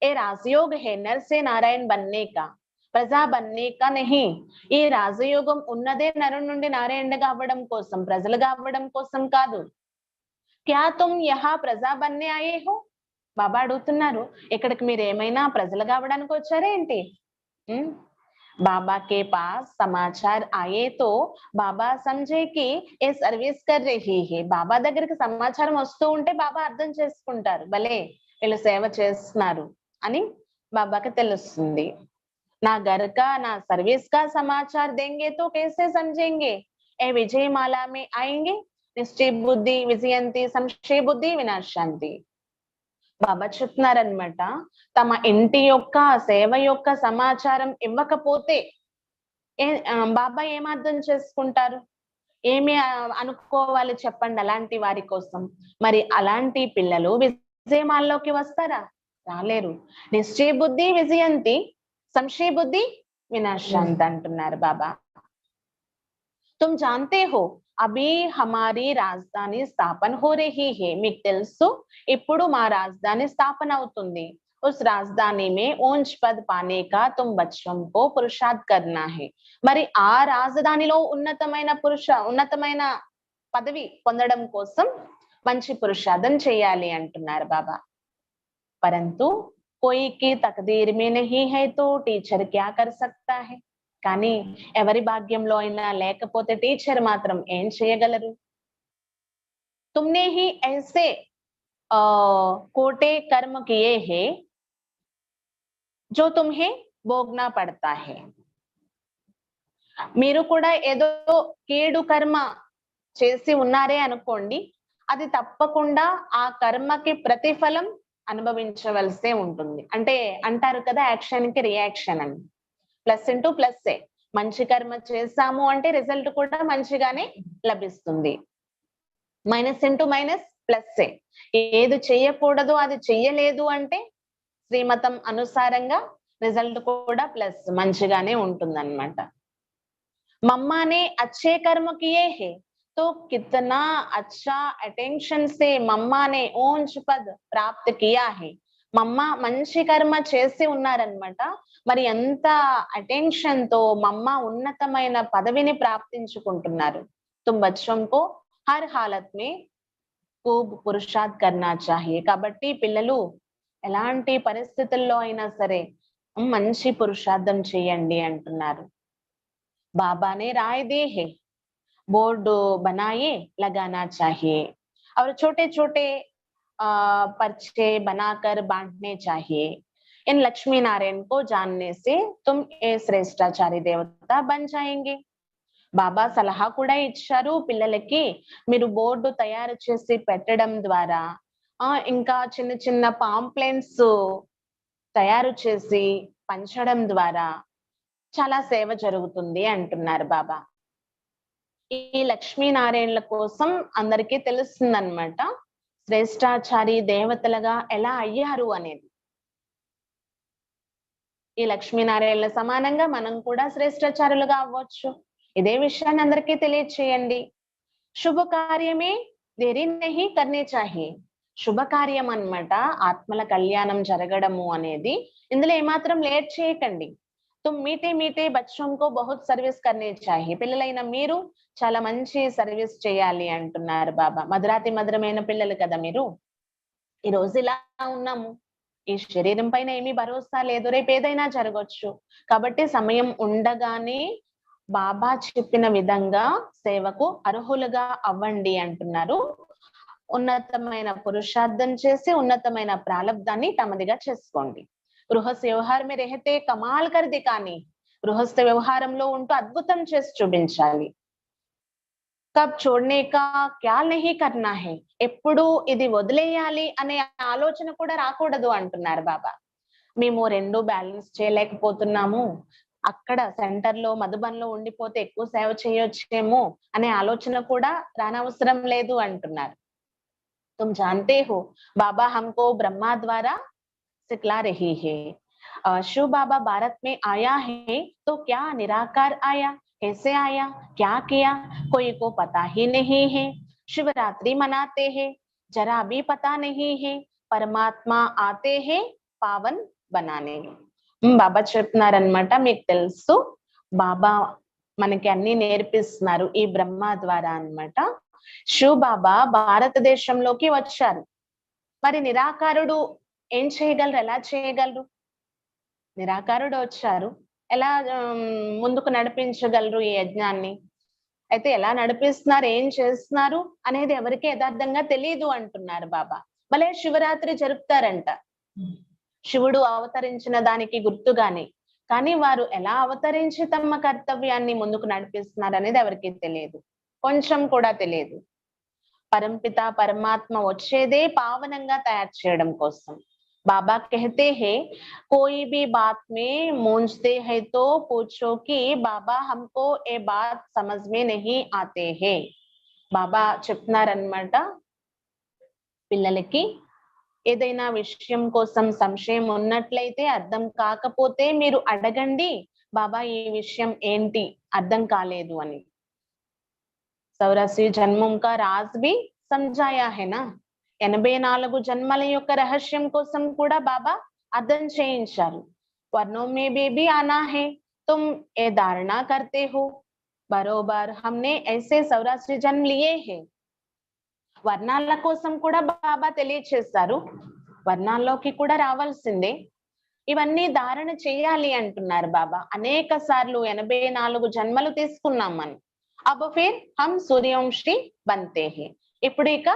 ఏ రాజయోగ है नर से नारायण बनने का, ప్రజా बनने का नहीं. ఈ రాజయోగం ఉన్నదే నరు నుండి నారాయణుడిగా అవ్వడం కోసం, ప్రజలుగా అవ్వడం కోసం కాదు. क्या तुम यहाँ ప్రజా बनने आए हो? బాబా అడుగుతున్నారు, ఇక్కడికి మీరు ఏమైనా ప్రజలుగా అవ్వడానికి వచ్చారా ఏంటి? बाबा के पास समाचार आए तो బాబా समझे कि ये सर्विस कर रही है. బాబా దగ్గరికి సమాచారం వస్తూ ఉంటే బాబా అర్థం చేసుకుంటారు, భలే వీళ్ళు సేవ చేస్తున్నారు అని బాబాకి తెలుస్తుంది. నా घर का ना सर्विस का समाचार देंगे तो कैसे समझेंगे? ए विजयमाला में आएंगे నిశ్చయ బుద్ధి విజయంతి సంశయ బుద్ధి వినాశాంతి. బాబా చెప్తున్నారనమాట, తమ ఇంటి యొక్క సేవ యొక్క సమాచారం ఇవ్వకపోతే బాబా ఏం అర్థం చేసుకుంటారు, ఏమి అనుకోవాలి చెప్పండి అలాంటి వారి కోసం? మరి అలాంటి పిల్లలు విజయమాల్లోకి వస్తారా? రాలేరు. నిశ్చయ బుద్ధి విజయంతి సంశయ బుద్ధి వినాశాంతి అంటున్నారు బాబా. तुम जानते हो अभी हमारी राजधानी स्थापन हो रही है. మీకు తెలుసు ఇప్పుడు మా రాజధాని స్థాపన అవుతుంది. उस राजधानी में ऊंच पद पाने का तुम बच्चों को पुरुषार्थ करना है. మరి ఆ రాజధానిలో ఉన్నతమైన పదవి పొందడం కోసం మంచి పురుషార్థం చేయాలి అంటున్నారు బాబా. परंतु कोई की तकदीर में नहीं है तो टीचर क्या कर सकता है? కానీ ఎవరి భాగ్యంలో అయినా లేకపోతే టీచర్ మాత్రం ఏం చేయగలరు? तुमने ही ऐसे कोटे कर्म किए हैं जो तुम्हें भोगना पड़ता है. మీరు కూడా ఏదో కీడు కర్మ చేసి ఉన్నారే అనుకోండి, అది తప్పకుండా ఆ కర్మకి ప్రతిఫలం అనుభవించవలసే ఉంటుంది. అంటే అంటారు కదా, యాక్షన్ కి రియాక్షన్ అని. ప్లస్ ఇంటూ ప్లస్ ఏ. మంచి కర్మ చేసాము అంటే రిజల్ట్ కూడా మంచిగానే లభిస్తుంది. మైనస్ ఇంటూ మైనస్ ప్లస్ ఏ. ఏది చెయ్యకూడదు అది చెయ్యలేదు అంటే శ్రీమతం అనుసారంగా రిజల్ట్ కూడా ప్లస్ మంచిగానే ఉంటుందన్నమాట. मम्मा ने अच्छे कर्म किए हैं तो कितना अच्छा अटेंशन से मम्मा ने ऊंच पद प्राप्त किया है. మమ్మ మంచి కర్మ చేసి ఉన్నారనమాట. మరి ఎంత అటెన్షన్ తో మమ్మ ఉన్నతమైన పదవిని ప్రాప్తించుకుంటున్నారు. तुम बच्चों को हर हालत में खूब पुरुषार्थ करना चाहिए. కాబట్టి పిల్లలు ఎలాంటి పరిస్థితుల్లో అయినా సరే మంచి పురుషార్థం చేయండి అంటున్నారు. बाबा ने राय दी है, बोर्ड बनाए लगाना चाहिए और छोटे छोटे पर्चे बनाकर बांटने चाहिए. इन लक्ष्मी नारायण को जानने से तुम ए श्रेष्ठाचारी देवता बन जाएंगे. బాబా సలహా కూడా ఇచ్చారు పిల్లలకి, మీరు బోర్డు తయారు చేసి పెట్టడం ద్వారా ఇంకా చిన్న చిన్న పాంప్లెట్స్ తయారు చేసి పంచడం ద్వారా చాలా సేవ జరుగుతుంది అంటున్నారు బాబా. ఈ లక్ష్మీనారాయణల కోసం అందరికీ తెలుస్తుందన్నమాట శ్రేష్టాచారి దేవతలుగా ఎలా అయ్యారు అనేది. ఈ లక్ష్మీనారాయణల సమానంగా మనం కూడా శ్రేష్టాచారులుగా అవ్వచ్చు. ఇదే విషయాన్ని అందరికీ తెలియచేయండి. శుభ కార్యమే దేరీ నహీ కర్నీ చాహియే. శుభకార్యం అన్నమాట ఆత్మల కళ్యాణం జరగడము అనేది. ఇందులో ఏమాత్రం లేట్ చేయకండి. తుమ్ మీటే మీటే బచ్చోం కో బహుత్ సర్వీస్ కర్నీ చాహియే. పిల్లలైన మీరు చాలా మంచి సర్వీస్ చేయాలి అంటున్నారు బాబా. మధురాతి మధురమైన పిల్లలు కదా మీరు. ఈ రోజు ఇలా ఉన్నాము, ఈ శరీరం పైన ఏమీ భరోసా లేదు, రేపు ఏదైనా జరగవచ్చు. కాబట్టి సమయం ఉండగానే బాబా చెప్పిన విధంగా సేవకు అర్హులుగా అవ్వండి అంటున్నారు. ఉన్నతమైన పురుషార్థం చేసి ఉన్నతమైన ప్రాలబ్ధాన్ని తమదిగా చేసుకోండి. గృహస్థ వ్యవహారం మే రహతే కమాల్ కర్ దిఖాని. గృహస్థ వ్యవహారంలో ఉంటూ అద్భుతం చేసి చూపించాలి. కబ్ చోడ్నే కా క్యా నహీ కర్నా హై. ఎప్పుడు ఇది వదిలేయాలి అనే ఆలోచన కూడా రాకూడదు అంటున్నారు బాబా. మేము రెండు బ్యాలెన్స్ చేయలేకపోతున్నాము, అక్కడ సెంటర్ లో మధుబన్లో ఉండిపోతే ఎక్కువ సేవ చేయొచ్చేమో అనే ఆలోచన కూడా రానవసరం లేదు అంటున్నారు. తుమ్ జాన్తే హో బాబా హమ్కో బ్రహ్మా ద్వారా सिखला रही है. शिव बाबा भारत में आया है तो क्या निराकार आया, कैसे आया, क्या किया, कोई को पता ही नहीं है. शिवरात्रि मनाते हैं, जरा भी पता नहीं है. परमात्मा आते हैं पावन बनाने. బాబా చెప్తున్నారన్నమాట, మీకు తెలుసు బాబా మనకి అన్ని నేర్పిస్తున్నారు ఈ బ్రహ్మ ద్వారా అన్నమాట. శివ్ బాబా భారతదేశంలోకి వచ్చారు. మరి నిరాకారుడు ఏం చేయగలరు, ఎలా చేయగలరు? నిరాకారుడు వచ్చారు, ఎలా ముందుకు నడిపించగలరు ఈ యజ్ఞాన్ని? అయితే ఎలా నడిపిస్తున్నారు, ఏం చేస్తున్నారు అనేది ఎవరికి యథార్థంగా తెలియదు అంటున్నారు బాబా. భలే శివరాత్రి జరుపుతారంట శివుడు అవతరించిన దానికి గుర్తుగానే, కానీ వారు ఎలా అవతరించి తమ కర్తవ్యాన్ని ముందుకు నడిపిస్తున్నారు అనేది ఎవరికి తెలియదు, కొంచెం కూడా తెలియదు. పరంపిత పరమాత్మ వచ్చేదే పావనంగా తయారు చేయడం కోసం. बाबा कहते हैं कोई भी बात में मूंझते हैं तो पूछो कि बाबा हमको ये बात समझ में नहीं आते हैं. బాబా చెప్తున్నారన్నమాట పిల్లలకి, ఏదైనా విషయం కోసం సంశయం ఉన్నట్లయితే, అర్థం కాకపోతే మీరు అడగండి, బాబా ఈ విషయం ఏంటి అర్థం కాలేదు అని. 84 జన్మం కా రాజ్ భీ సమझाया है ना. 84 జన్మల యొక్క రహస్యం కోసం కూడా బాబా అర్థం చేయించారు. వర్ణోं में भी आना है, तुम ये धारणा करते हो. बरोबर हमने ऐसे 84 जन्म लिए हैं. వర్ణాల కోసం కూడా బాబా తెలియచేశారు, వర్ణాల్లోకి కూడా రావాల్సిందే, ఇవన్నీ ధారణ చేయాలి అంటున్నారు బాబా. అనేక సార్లు 84 జన్మలు తీసుకున్నాం మనం. అబ్ ఫిర్ హమ్ సూర్యవంశీ బంతే హే. ఇప్పుడు ఇక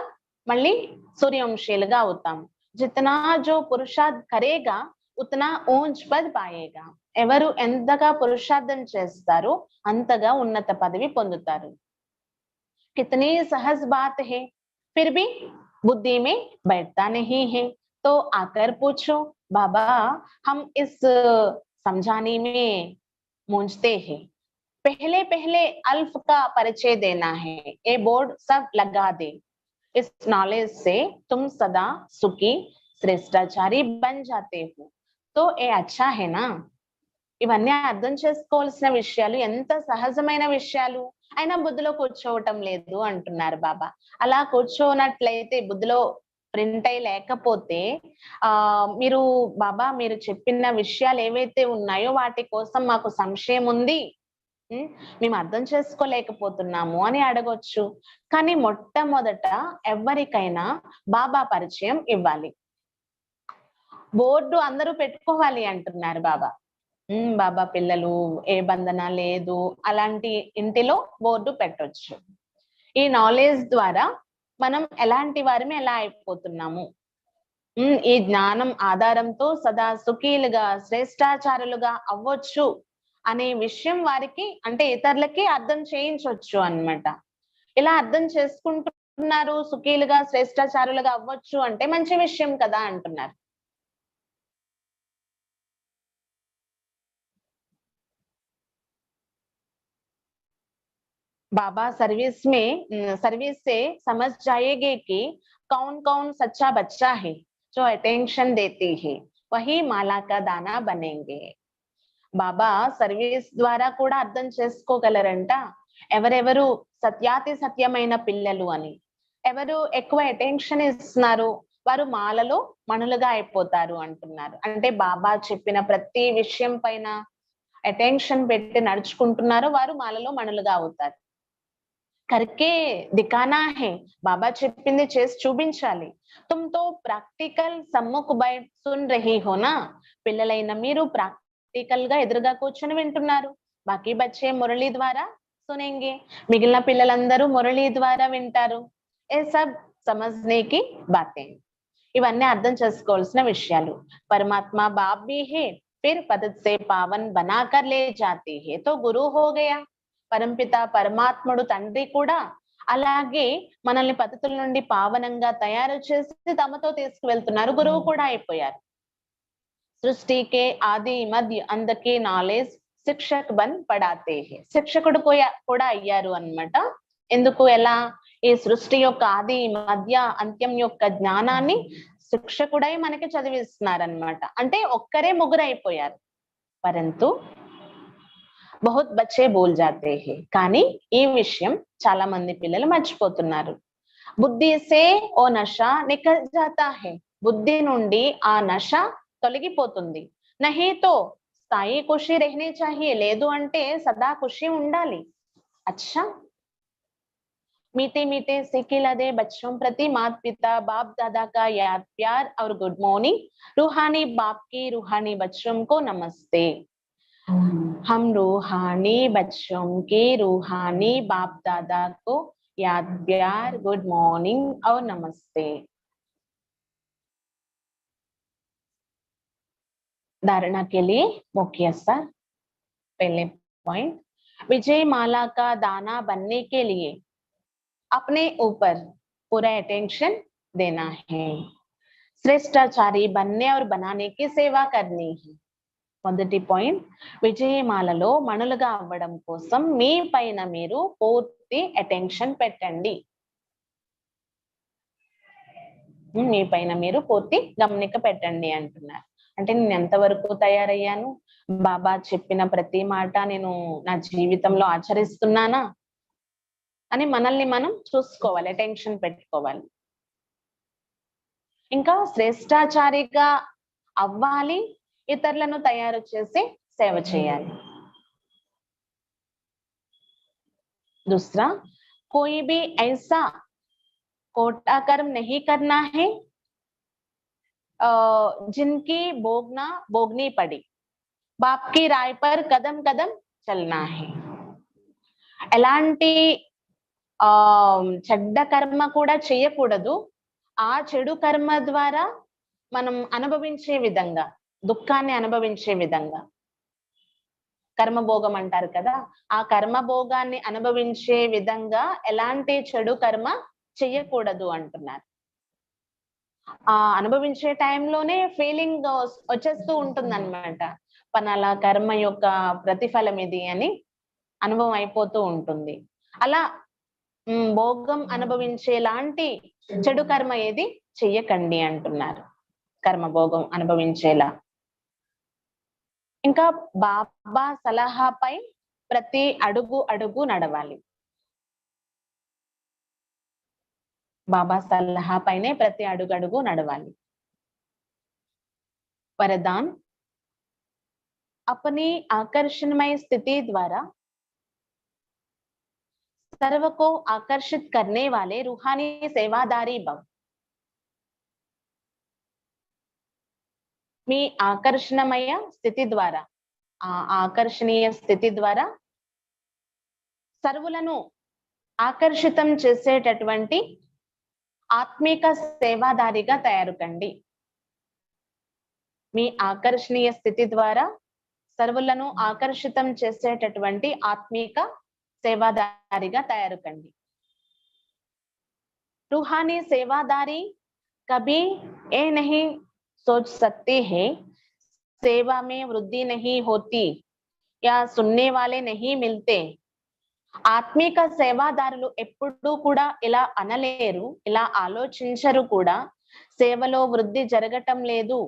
మళ్ళీ సూర్యవంశీలుగా అవుతాం. జితనా జో పురుషార్థ్ కరేగా ఉతనా ఊంచ్ పద్ పాయేగా. ఎవరు ఎంతగా పురుషార్థం చేస్తారో అంతగా ఉన్నత పదవి పొందుతారు. కితనీ సహజ్ బాత్ హే ఫిర్ భీ బుద్ధి మే బైఠతా నహీ హే. తో ఆకర్ పూछो బాబా हम इस समझाने में मूंझते हैं. पहले पहले अल्फ का परिचय देना है, ये बोर्ड सब लगा दे. इस नॉलेज से तुम सदा सुखी श्रेष्ठाचारी बन जाते हो. तो ये अच्छा है ना. ఇవన్నీ అర్థం చేసుకోవాల్సిన విషయాలు, ఎంత సహజమైన విషయాలు అయినా బుద్ధిలో కూర్చోవటం లేదు అంటున్నారు బాబా. అలా కూర్చోనట్లయితే, బుద్ధిలో ప్రింట్ అయి లేకపోతే మీరు బాబా మీరు చెప్పిన విషయాలు ఏవైతే ఉన్నాయో వాటి కోసం మాకు సంశయం ఉంది, మేము అర్థం చేసుకోలేకపోతున్నాము అని అడగొచ్చు. కానీ మొట్టమొదట ఎవరికైనా బాబా పరిచయం ఇవ్వాలి. బోర్డు అందరూ పెట్టుకోవాలి అంటున్నారు బాబా. బాబా పిల్లలు, ఏ బంధన లేదు, అలాంటి ఇంటిలో బోర్డు పెట్టొచ్చు. ఈ నాలెడ్జ్ ద్వారా మనం ఎలాంటి వారిని ఎలా అయిపోతున్నాము, ఈ జ్ఞానం ఆధారంతో సదా సుఖీలుగా శ్రేష్టాచారులుగా అవ్వచ్చు అనే విషయం వారికి, అంటే ఇతరులకి అర్థం చేయించవచ్చు అన్నమాట. ఇలా అర్థం చేసుకుంటున్నారు, సుఖీలుగా శ్రేష్టాచారులుగా అవ్వచ్చు అంటే మంచి విషయం కదా అంటున్నారు. बाबा सर्विस से समझ जाएंगे कि कौन कौन सच्चा बच्चा है जो अटेंशन देती है, वही माला का दाना बनेंगे. బాబా సర్వీస్ ద్వారా కూడా అర్థం చేసుకోగలరంట ఎవరెవరు సత్యాతి సత్యమైన పిల్లలు అని. ఎవరు ఎక్కువ అటెన్షన్ ఇస్తున్నారు వారు మాలలో మణులుగా అయిపోతారు అంటున్నారు. అంటే బాబా చెప్పిన ప్రతి విషయం పైన అటెన్షన్ పెట్టి నడుచుకుంటున్నారు వారు మాలలో మణులుగా అవుతారు. करके दिखाना है, బాబా చెప్పింది చేసి చూపించాలి. तुम तो ప్రాక్టికల్ సమ్ముఖ బయట సున్ రహీ హో నా, పిల్లలైన మీరు ప్రాక్టికల్ గా ఎదురుగా కూర్చొని వింటున్నారు. బాకీ బచ్చే మురళి ద్వారా సునేంగే, మిగిలిన పిల్లలందరూ మురళి ద్వారా వింటారు. ఏ సబ్ సమజ్నే కి బాతే, ఇవన్నీ అర్థం చేసుకోవాల్సిన విషయాలు. పరమాత్మ బాప్ భీ హే, फिर पद से पावन बनाकर ले जाते हैं तो गुरु हो गया. పరంపిత పరమాత్ముడు తండ్రి కూడా అలాగే మనల్ని పతితుల నుండి పావనంగా తయారు చేసి తమతో తీసుకువెళ్తున్నారు. గురువు కూడా అయిపోయారు. సృష్టికే ఆది మధ్య అందకే నాలెడ్జ్ శిక్షక్ బన్ పడాతే హే, శిక్షకుడు కూడా అయ్యారు అన్నమాట. ఎందుకు, ఎలా? ఈ సృష్టి యొక్క ఆది మధ్య అంత్యం యొక్క జ్ఞానాన్ని శిక్షకుడై మనకి చదివిస్తున్నారన్నమాట. అంటే ఒక్కరే ముగ్గురు అయిపోయారు. పరంతు బహుత్ బచ్చే బోల్ జాతే హే, కానీ ఈ విషయం చాలా మంది పిల్లలు మర్చిపోతున్నారు. బుద్ధి సే ఓ నష నికల్ జాతా హే, బుద్ధి నుండి ఆ నష తొలగిపోతుంది. నహీ తో స్థాయి ఖుషి రహనే చాహియే, లేదు అంటే సదా ఖుషి ఉండాలి. అచ్చా, मीठे मीठे सिक्के लदे बच्चों प्रति माता पिता बाप दादा का याद प्यार और गुड मॉर्निंग. रूहानी बाप की रूहानी बच्चों को नमस्ते. हम रूहानी बच्चों के रूहानी बाप दादा को याद प्यार गुड मॉर्निंग और नमस्ते. धारणा के लिए मुख्य सार. पहले पॉइंट, विजय माला का दाना बनने के लिए अपने ऊपर पूरा अटेंशन देना है. श्रेष्ठाचारी बनने और बनाने की सेवा करनी है. మొదటి పాయింట్, విజయమాలలో మణులుగా అవ్వడం కోసం మీ పైన మీరు పూర్తి అటెన్షన్ పెట్టండి. మీ పైన మీరు పూర్తి గమనిక పెట్టండి అంటున్నారు. అంటే నేను ఎంతవరకు తయారయ్యాను, బాబా చెప్పిన ప్రతి మాట నేను నా జీవితంలో ఆచరిస్తున్నానా అని మనల్ని మనం చూసుకోవాలి, అటెన్షన్ పెట్టుకోవాలి. ఇంకా శ్రేష్టాచారిగా అవ్వాలి, ఇతరులను తయారు చేసి సేవ చేయాలి. दूसरा, कोई भी ऐसा कोटा कर्म नहीं करना है जिनकी भोगनी पड़ी. बाप की राय पर कदम कदम चलना है. ఎలాంటి చెడ్డ కర్మ కూడా చేయకూడదు. ఆ చెడు కర్మ ద్వారా మనం అనుభవించే విధంగా, దుఃఖాన్ని అనుభవించే విధంగా, కర్మభోగం అంటారు కదా, ఆ కర్మభోగాన్ని అనుభవించే విధంగా ఎలాంటి చెడు కర్మ చెయ్యకూడదు అంటున్నారు. ఆ అనుభవించే టైంలోనే ఫీలింగ్ వచ్చేస్తూ ఉంటుందన్నమాట. పలానా కర్మ యొక్క ప్రతిఫలం ఇది అని అనుభవం అయిపోతూ ఉంటుంది. అలా భోగం అనుభవించేలాంటి చెడు కర్మ ఏది చెయ్యకండి అంటున్నారు. కర్మభోగం అనుభవించేలా. ఇంకా బాబా సలహాపై ప్రతి అడుగు అడుగు నడవాలి. బాబా సలహాపైనే ప్రతి అడుగు అడుగు నడవాలి. वरदान, अपनी आकर्षणमय स्थिति द्वारा सर्व को आकर्षित करने वाले रूहानी सेवादारी भव. మీ ఆకర్షణమయ స్థితి ద్వారా, ఆ ఆకర్షణీయ స్థితి ద్వారా సర్వులను ఆకర్షితం చేసేటటువంటి ఆత్మిక సేవాదారిగా తయారు కండి. మీ ఆకర్షణీయ స్థితి ద్వారా సర్వులను ఆకర్షితం చేసేటటువంటి ఆత్మిక సేవాదారిగా తయారు కండి. रूहानी सेवादारी कभी ये नहीं सोच सकते हैं सेवा में वृद्धि नहीं होती या सुनने वाले नहीं मिलते. ఆత్మిక సేవాదారులు ఎప్పుడూ కూడా ఇలా అనలేరు, ఇలా ఆలోచించరు కూడా, సేవలో వృద్ధి జరగటం లేదు,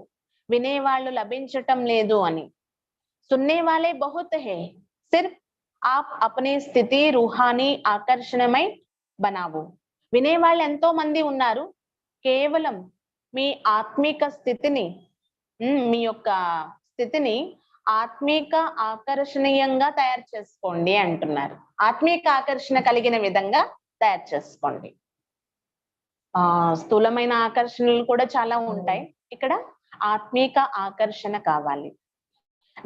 వినేవాళ్ళు లభించటం లేదు అని. सुनने वाले बहुत है, सिर्फ आप अपनी స్థితి రూహానీ ఆకర్షణమై बनावो. వినేవాళ్ళు ఎంతో మంది ఉన్నారు, కేవలం మీ ఆత్మిక స్థితిని మీ యొక్క స్థితిని ఆత్మిక ఆకర్షణీయంగా తయారు చేసుకోండి అంటున్నారు. ఆత్మిక ఆకర్షణ కలిగిన విధంగా తయారు చేసుకోండి. స్థూలమైన ఆకర్షణలు కూడా చాలా ఉంటాయి, ఇక్కడ ఆత్మిక ఆకర్షణ కావాలి.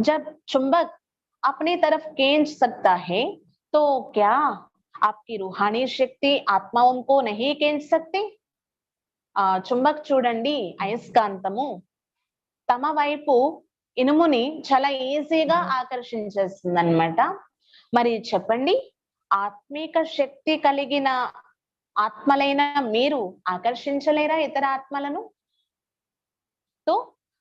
जब चुंबक अपनी तरफ खींच सकता है तो क्या आपकी रूहानी शक्ति आत्माओं को नहीं खींच सकती? చుంబక్ చూడండి, అయస్కాంతము తమ వైపు ఇనుముని చాలా ఈజీగా ఆకర్షించేస్తుంది అన్నమాట. మరి చెప్పండి, ఆత్మిక శక్తి కలిగిన ఆత్మలైన మీరు ఆకర్షించలేరా ఇతర ఆత్మలను? तो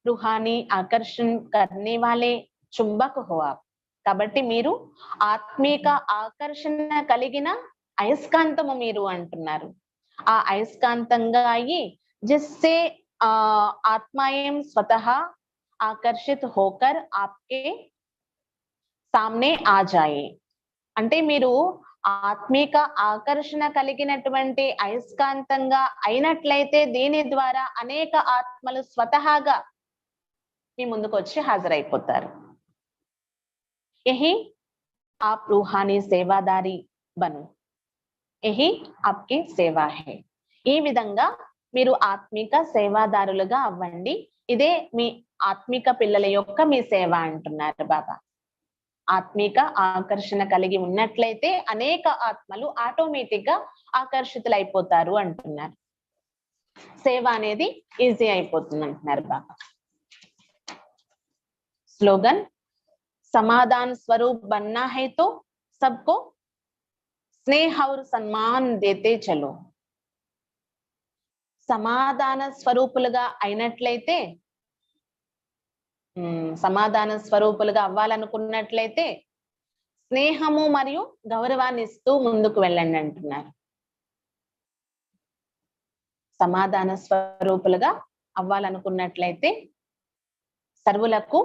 रूहानी आकर्षण करने वाले चुंबक हो आप. కాబట్టి మీరు ఆత్మిక ఆకర్షణ కలిగిన అయస్కాంతము మీరు అంటున్నారు. ఆ అయస్కాంతంగా అయ్యి जिससे आत्माएं स्वतः आकर्षित होकर आपके सामने आ जाए. అంటే మీరు ఆత్మిక ఆకర్షణ కలిగినటువంటి అయస్కాంతంగా అయినట్లయితే దీని ద్వారా అనేక ఆత్మలు స్వతహాగా మీ ముందుకు వచ్చి హాజరైపోతారు. यही आप रूहानी सेवादारी बनो, यही आपकी సేవా है. ఈ విధంగా మీరు ఆత్మిక సేవాదారులుగా అవ్వండి. ఇదే మీ ఆత్మిక పిల్లల యొక్క మీ సేవ అంటున్నారు బాబా. ఆత్మిక ఆకర్షణ కలిగి ఉన్నట్లయితే అనేక ఆత్మలు ఆటోమేటిక్ గా ఆకర్షితులైపోతారు అంటున్నారు. సేవ అనేది ఈజీ అయిపోతుంది అంటున్నారు బాబా. स्लोगन, समाधान स्वरूप बनना है तो सबको स्नेह और सम्मान देते चलो. సమాధాన స్వరూపులుగా అయినట్లయితే, సమాధాన స్వరూపులుగా అవ్వాలనుకున్నట్లయితే స్నేహము మరియు గౌరవాన్ని ఇస్తూ ముందుకు వెళ్ళండి అంటున్నారు. సమాధాన స్వరూపులుగా అవ్వాలనుకున్నట్లయితే సర్వులకు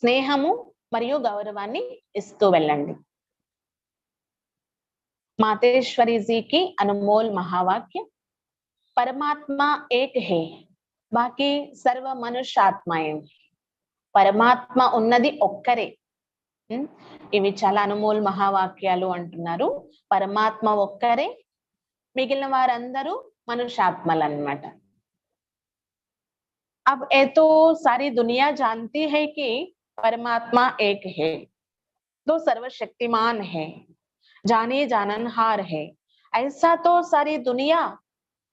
స్నేహము మరియు గౌరవాన్ని ఇస్తూ వెళ్ళండి. మాతేశ్వరి జీకి అనుమోల్ మహావాక్య, పరమాత్మ ఏక్ హే బాకీ సర్వ మనుష్యాత్మాయం. పరమాత్మ ఉన్నది ఒక్కరే. ఇవి చాలా అనుమోల్ మహావాక్యాలు అంటున్నారు. పరమాత్మ ఒక్కరే, మిగిలిన వారందరూ మనుష్యాత్మలు అన్నమాట. अब ये तो सारी दुनिया जानती है कि परमात्मा एक है, तो सर्वशक्तिमान है, जाने जाननहार है. ऐसा तो सारी दुनिया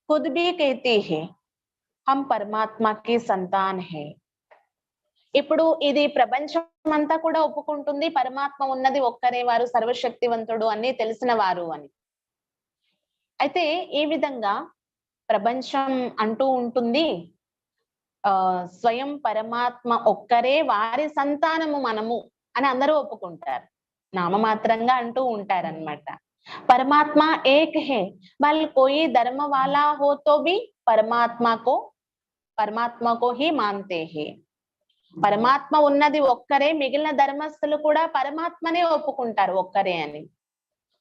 खुद भी कहती है, हम परमात्मा की संतान है. ఇప్పుడు ఇది ప్రపంచం అంతా కూడా ఒప్పుకుంటుంది, పరమాత్మ ఉన్నది ఒక్కరే, వారు సర్వశక్తివంతుడు అన్ని తెలిసిన వారు అని. అయితే ఈ విధంగా ప్రపంచం అంటూ ఉంటుంది, స్వయం పరమాత్మ ఒక్కరే, వారి సంతానము మనము అని అందరూ ఒప్పుకుంటారు, నామమాత్రంగా అంటూ ఉంటారన్నమాట. పరమాత్మ ఏక్ హే, బల్ కోయి ధర్మ వాలా హో తో భీ పరమాత్మ కో హీ మాన్తే హే. పరమాత్మ ఉన్నది ఒక్కరే, మిగిలిన ధర్మస్థులు కూడా పరమాత్మనే ఒప్పుకుంటారు ఒక్కరే అని.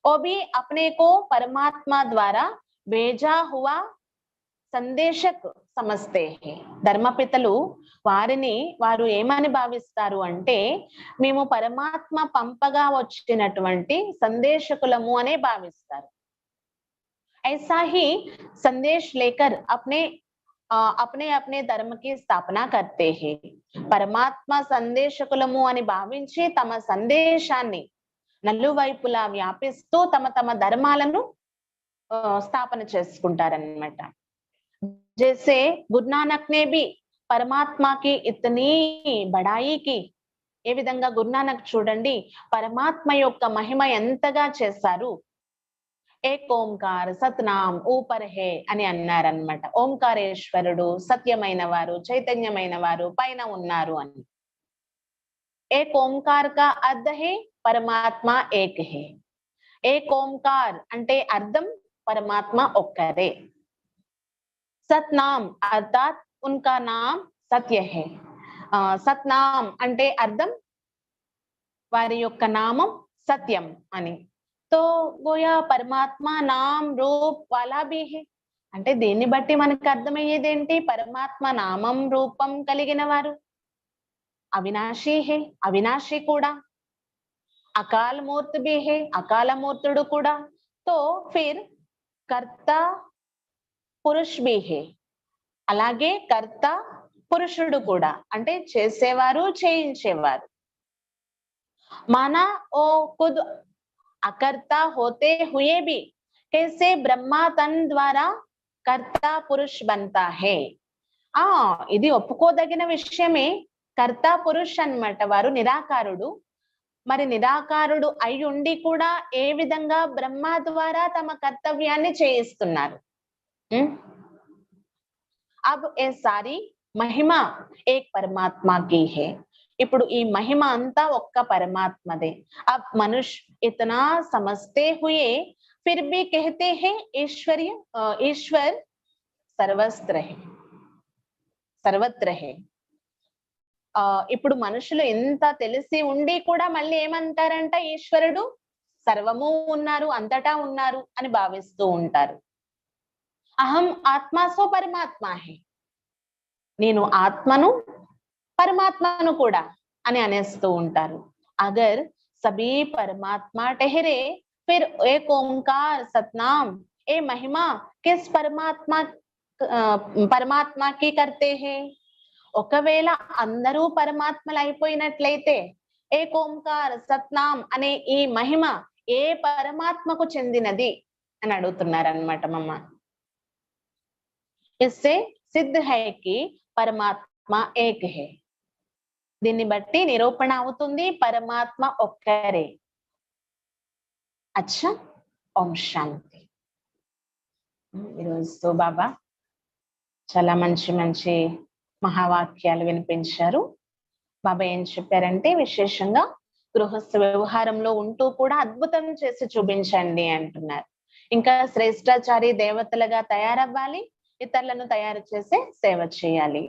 ఓ భీ అప్నే కో పరమాత్మ ద్వారా భేజా హువా సందేశక్ సమస్తే హే. ధర్మపితలు వారు ఏమని భావిస్తారు అంటే, మేము పరమాత్మ పంపగా వచ్చినటువంటి సందేశకులము అనే భావిస్తారు. ऐसा ही संदेश लेकर अपने अपने धर्म की स्थापना करते हैं. పరమాత్మ సందేశకులము అని భావించి తమ సందేశాన్ని నలువైపులా వ్యాపిస్తూ తమ తమ ధర్మాలను స్థాపన చేసుకుంటారన్నమాట. जैसे गुरु नानक ने भी परमात्मा की इतनी बड़ाई की. ఏ విధంగా గురునానక్ చూడండి పరమాత్మ యొక్క మహిమ ఎంతగా చేశారు. ఏక్ ఓంకార్ సత్నామ్ ఊపర్ హే అని అన్నారన్నమాట. ఓంకారేశ్వరుడు సత్యమైన వారు, చైతన్యమైన వారు, పైన ఉన్నారు అని. ఏక్ ఓంకార్ కా అర్థ హే పరమాత్మ ఏక్ హే. ఏక్ ఓంకార్ అంటే అర్థం పరమాత్మ ఒక్కరే. సత్నామ్ అర్థాత్ ఉన్కా నామ్ సత్య హై. సత్నామ్ అంటే అర్థం వారి యొక్క నామం సత్యం అని. తో గోయా పరమాత్మ నామ్ రూప్ వాలా భీ హై. అంటే దీన్ని బట్టి మనకు అర్థమయ్యేది ఏంటి? పరమాత్మ నామం రూపం కలిగిన వారు, అవినాశీ హే అవినాశి కూడా, అకాల మూర్తి భీ హే అకాల మూర్తుడు కూడా. తో ఫిర్ కర్త పురుష్ భీ హే, అలాగే కర్త పురుషుడు కూడా, అంటే చేసేవారు చేయించేవారు. माना ओ खुद अकर्ता होते हुए भी कैसे ब्रह्मा तन द्वारा कर्ता पुरुष बनता है. ఇది ఒప్పుకోదగిన విషయమే. కర్త పురుష్ అన్నమాట, వారు నిరాకారుడు. మరి నిరాకారుడు అయి ఉండి కూడా ఏ విధంగా బ్రహ్మ ద్వారా తమ కర్తవ్యాన్ని చేయిస్తున్నారు. అబ్ ఏ సారీ మహిమ ఏక్ పరమాత్మా కీ హై. ఇప్పుడు ఈ మహిమ అంతా ఒక్క పరమాత్మదే. అబ్ మనుష్ ఇతనా సమస్తే హుయే ఫిర్ భీ కహతే హై ఈశ్వర్ సర్వత్ర హై సర్వత్ర హై. ఇప్పుడు మనుషులు ఎంత తెలిసి ఉండి కూడా మళ్ళీ ఏమంటారంట? ఈశ్వరుడు సర్వము ఉన్నారు, అంతటా ఉన్నారు అని భావిస్తూ ఉంటారు. అహం ఆత్మాసో పరమాత్మ హై, నేను ఆత్మను పరమాత్మను కూడా అని అనేస్తూ ఉంటారు. అగర్ సభీ పరమాత్మ టెహరే ఫిర్ ఏక్ ఓంకార్ సత్నామ్ ఏ మహిమా కిస్ పరమాత్మకి కర్తే హే. ఒకవేళ అందరూ పరమాత్మలు అయిపోయినట్లయితే ఏక్ ఓంకార్ సత్నామ్ అనే ఈ మహిమ ఏ పరమాత్మకు చెందినది అని అడుగుతున్నారు అన్నమాట మమ్మ. ఇస్సే సిద్ధ హై కి పరమాత్మ ఏక్ హై. దీన్ని బట్టి నిరూపణ అవుతుంది పరమాత్మ ఒక్కరే. అచ్చా, ఓం శాంతి. ఈరోజు బాబా చాలా మంచి మంచి మహావాక్యాలు వినిపించారు. బాబా ఏం చెప్పారంటే, విశేషంగా గృహస్థ వ్యవహారంలో ఉంటూ కూడా అద్భుతం చేసి చూపించండి అంటున్నారు. ఇంకా శ్రేష్టాచారి దేవతలుగా తయారవ్వాలి, ఇతరులను తయారు చేసే సేవ చేయాలి.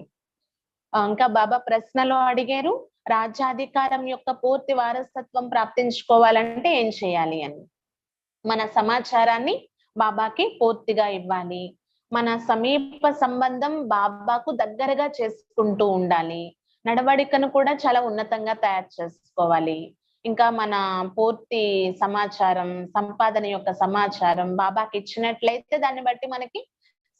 ఇంకా బాబా ప్రశ్నలో అడిగారు, రాజ్యాధికారం యొక్క పూర్తి వారసత్వం ప్రాప్తించుకోవాలంటే ఏం చేయాలి అని. మన సమాచారాన్ని బాబాకి పూర్తిగా ఇవ్వాలి, మన సమీప సంబంధం బాబాకు దగ్గరగా చేసుకుంటూ ఉండాలి, నడవడికను కూడా చాలా ఉన్నతంగా తయారు చేసుకోవాలి. ఇంకా మన పూర్తి సమాచారం, సంపాదన యొక్క సమాచారం బాబాకి ఇచ్చినట్లయితే దాన్ని బట్టి మనకి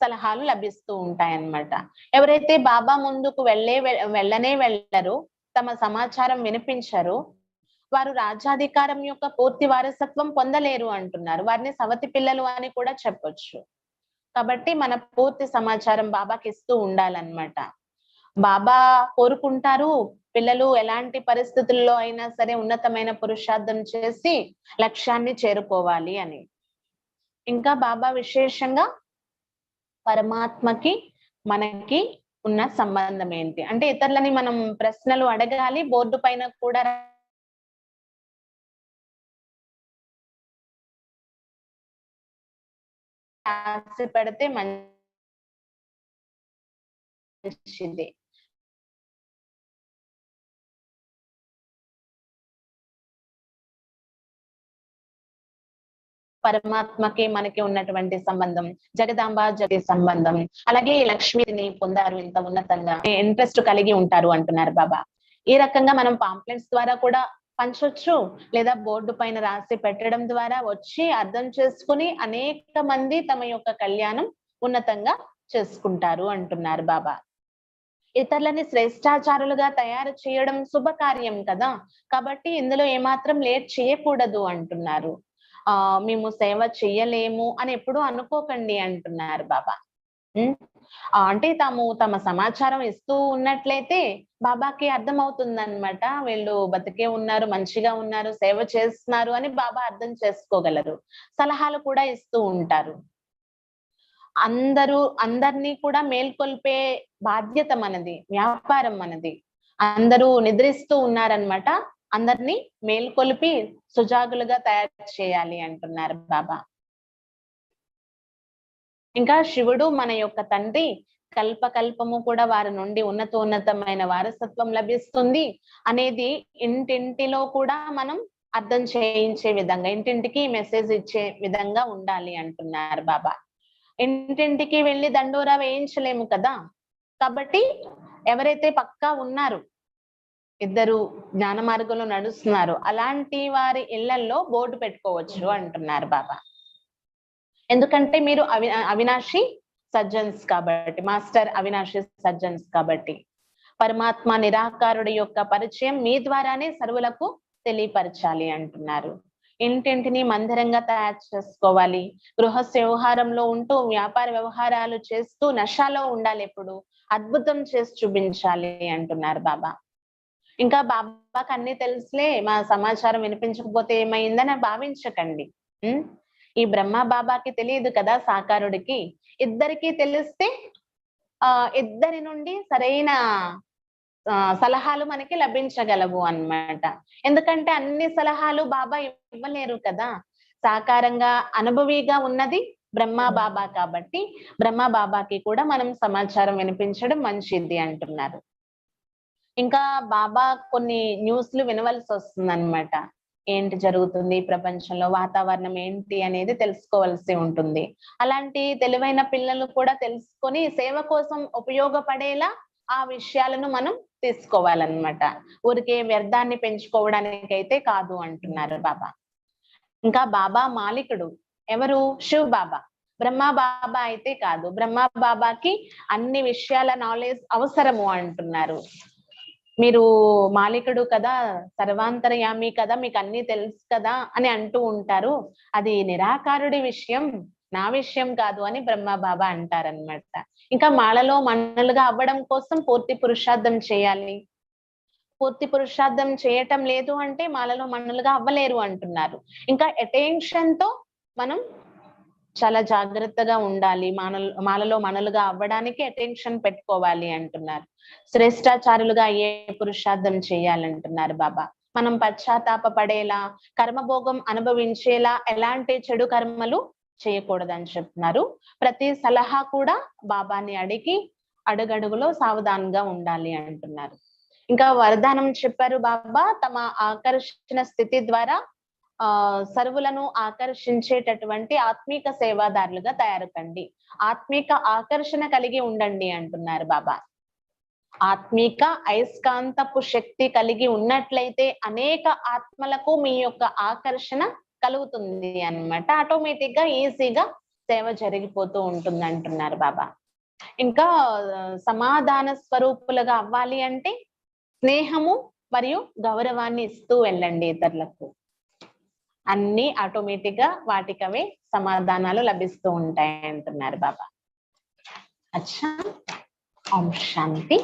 సలహాలు లభిస్తూ ఉంటాయన్నమాట. ఎవరైతే బాబా ముందుకు వెళ్ళనే వెళ్ళరు, తమ సమాచారం వినిపించరు, వారు రాజ్యాధికారం యొక్క పూర్తి వారసత్వం పొందలేరు అంటున్నారు. వారిని సవతి పిల్లలు అని కూడా చెప్పొచ్చు. కాబట్టి మన పూర్తి సమాచారం బాబాకి ఇస్తూ ఉండాలన్నమాట. బాబా కోరుకుంటారు పిల్లలు ఎలాంటి పరిస్థితుల్లో అయినా సరే ఉన్నతమైన పురుషార్థం చేసి లక్ష్యాన్ని చేరుకోవాలి అని. ఇంకా బాబా విశేషంగా పరమాత్మకి మనకి ఉన్న సంబంధం ఏంటి అంటే, ఇతరులని మనం ప్రశ్నలు అడగాలి, బోర్డు పైన కూడా రాసి పెడితే మంచిది. పరమాత్మకి మనకి ఉన్నటువంటి సంబంధం, జగదాంబ జగతి సంబంధం, అలాగే లక్ష్మిని పొందారు ఇంత ఉన్నతంగా, ఇంట్రెస్ట్ కలిగి ఉంటారు అంటున్నారు బాబా. ఈ రకంగా మనం పాంప్లెట్స్ ద్వారా కూడా పంచొచ్చు, లేదా బోర్డు పైన రాసి పెట్టడం ద్వారా వచ్చి అర్థం చేసుకుని అనేక మంది తమ యొక్క కళ్యాణం ఉన్నతంగా చేసుకుంటారు అంటున్నారు బాబా. ఇతరులని శ్రేష్టాచారులుగా తయారు చేయడం శుభకార్యం కదా, కాబట్టి ఇందులో ఏమాత్రం లేట్ చేయకూడదు అంటున్నారు. మేము సేవ చెయ్యలేము అని ఎప్పుడూ అనుకోకండి అంటున్నారు బాబా. అంటే తమ సమాచారం ఇస్తూ ఉన్నట్లయితే బాబాకి అర్థం అవుతుందన్నమాట, వీళ్ళు బతికే ఉన్నారు, మంచిగా ఉన్నారు, సేవ చేస్తున్నారు అని బాబా అర్థం చేసుకోగలరు. సలహాలు కూడా ఇస్తూ ఉంటారు. అందరినీ కూడా మేల్కొల్పే బాధ్యత మనది, వ్యాపారం మనది. అందరూ నిద్రిస్తూ ఉన్నారనమాట, అందరినీ మేల్కొలిపి సుజాగులుగా తయారు చేయాలి అంటున్నారు బాబా. ఇంకా శివుడు మన యొక్క తండ్రి, కల్పకల్పము కూడా వారి నుండి ఉన్నతమైన వారసత్వం లభిస్తుంది అనేది ఇంటింటిలో కూడా మనం అర్థం చేయించే విధంగా, ఇంటింటికి మెసేజ్ ఇచ్చే విధంగా ఉండాలి అంటున్నారు బాబా. ఇంటింటికి వెళ్ళి దండోరా వేయించలేము కదా, కాబట్టి ఎవరైతే పక్కా ఉన్నారు, ఇద్దరు జ్ఞాన మార్గంలో నడుస్తున్నారు, అలాంటి వారి ఇళ్లల్లో బోర్డు పెట్టుకోవచ్చు అంటున్నారు బాబా. ఎందుకంటే మీరు అవినాశి సజ్జన్స్ కాబట్టి, మాస్టర్ అవినాశి సజ్జన్స్ కాబట్టి, పరమాత్మ నిరాకారుడి యొక్క పరిచయం మీ ద్వారానే సర్వులకు తెలియపరచాలి అంటున్నారు. ఇంటింటిని మందిరంగా తయారు చేసుకోవాలి. గృహస్థ వ్యవహారంలో ఉంటూ వ్యాపార వ్యవహారాలు చేస్తూ నశాలో ఉండాలి, ఎప్పుడు అద్భుతం చేసి చూపించాలి అంటున్నారు బాబా. ఇంకా బాబాకి అన్ని తెలుసులే, మా సమాచారం వినిపించకపోతే ఏమైందని భావించకండి. ఈ బ్రహ్మ బాబాకి తెలియదు కదా సాకారుడికి, ఇద్దరికి తెలిస్తే ఇద్దరి నుండి సరైన సలహాలు మనకి లభించగలవు అన్నమాట. ఎందుకంటే అన్ని సలహాలు బాబా ఇవ్వలేరు కదా, సాకారంగా అనుభవిగా ఉన్నది బ్రహ్మ బాబా కాబట్టి బ్రహ్మ బాబాకి కూడా మనం సమాచారం వినిపించడం మంచిది అంటున్నారు. ఇంకా బాబా కొన్ని న్యూస్లు వినవలసి వస్తుంది అన్నమాట. ఏంటి జరుగుతుంది ప్రపంచంలో, వాతావరణం ఏంటి అనేది తెలుసుకోవాల్సి ఉంటుంది. అలాంటి తెలివైన పిల్లలు కూడా తెలుసుకొని సేవ కోసం ఉపయోగపడేలా ఆ విషయాలను మనం తీసుకోవాలన్నమాట. ఊరికే వ్యర్థాన్ని పెంచుకోవడానికైతే కాదు అంటున్నారు బాబా. ఇంకా బాబా మాలికుడు ఎవరు? శివ్ బాబా. బ్రహ్మ బాబా అయితే కాదు. బ్రహ్మ బాబాకి అన్ని విషయాల నాలెడ్జ్ అవసరము అంటున్నారు. మీరు మాలికుడు కదా, సర్వాంతర్యామి కదా, మీకు అన్ని తెలుసు కదా అని అంటూ ఉంటారు. అది నిరాకారుడి విషయం, నా విషయం కాదు అని బ్రహ్మ బాబా అంటారనమాట. ఇంకా మాలలో మన్నులుగా అవ్వడం కోసం పూర్తి పురుషార్థం చేయాలి. పూర్తి పురుషార్థం చేయటం లేదు అంటే మాలలో మన్నులుగా అవ్వలేరు అంటున్నారు. ఇంకా అటెన్షన్ తో మనం చాలా జాగ్రత్తగా ఉండాలి. మాలలో మనలుగా అవ్వడానికి అటెన్షన్ పెట్టుకోవాలి అంటున్నారు. శ్రేష్టాచారులుగా అయ్యే పురుషార్థం చేయాలంటున్నారు బాబా. మనం పశ్చాత్తాప పడేలా, కర్మభోగం అనుభవించేలా ఎలాంటి చెడు కర్మలు చేయకూడదని చెప్తున్నారు. ప్రతి సలహా కూడా బాబాని అడిగి అడుగడుగులో సావధానంగా ఉండాలి అంటున్నారు. ఇంకా వరదానం చెప్పారు బాబా, తమ ఆకర్షణ స్థితి ద్వారా సర్వులను ఆకర్షించేటటువంటి ఆత్మీక సేవాదారులుగా తయారు కండి. ఆత్మీక ఆకర్షణ కలిగి ఉండండి అంటున్నారు బాబా. ఆత్మీక అయస్కాంతపు శక్తి కలిగి ఉన్నట్లయితే అనేక ఆత్మలకు మీ యొక్క ఆకర్షణ కలుగుతుంది అన్నమాట. ఆటోమేటిక్ గా ఈజీగా సేవ జరిగిపోతూ ఉంటుంది అంటున్నారు బాబా. ఇంకా సమాధాన స్వరూపులుగా అవ్వాలి అంటే స్నేహము మరియు గౌరవాన్ని ఇస్తూ వెళ్ళండి ఇతరులకు. అన్ని ఆటోమేటిక్ గా వాటికవే సమాధానాలు లభిస్తూ ఉంటాయి అంటున్నారు బాబా. అచ్చా, ఓం శాంతి.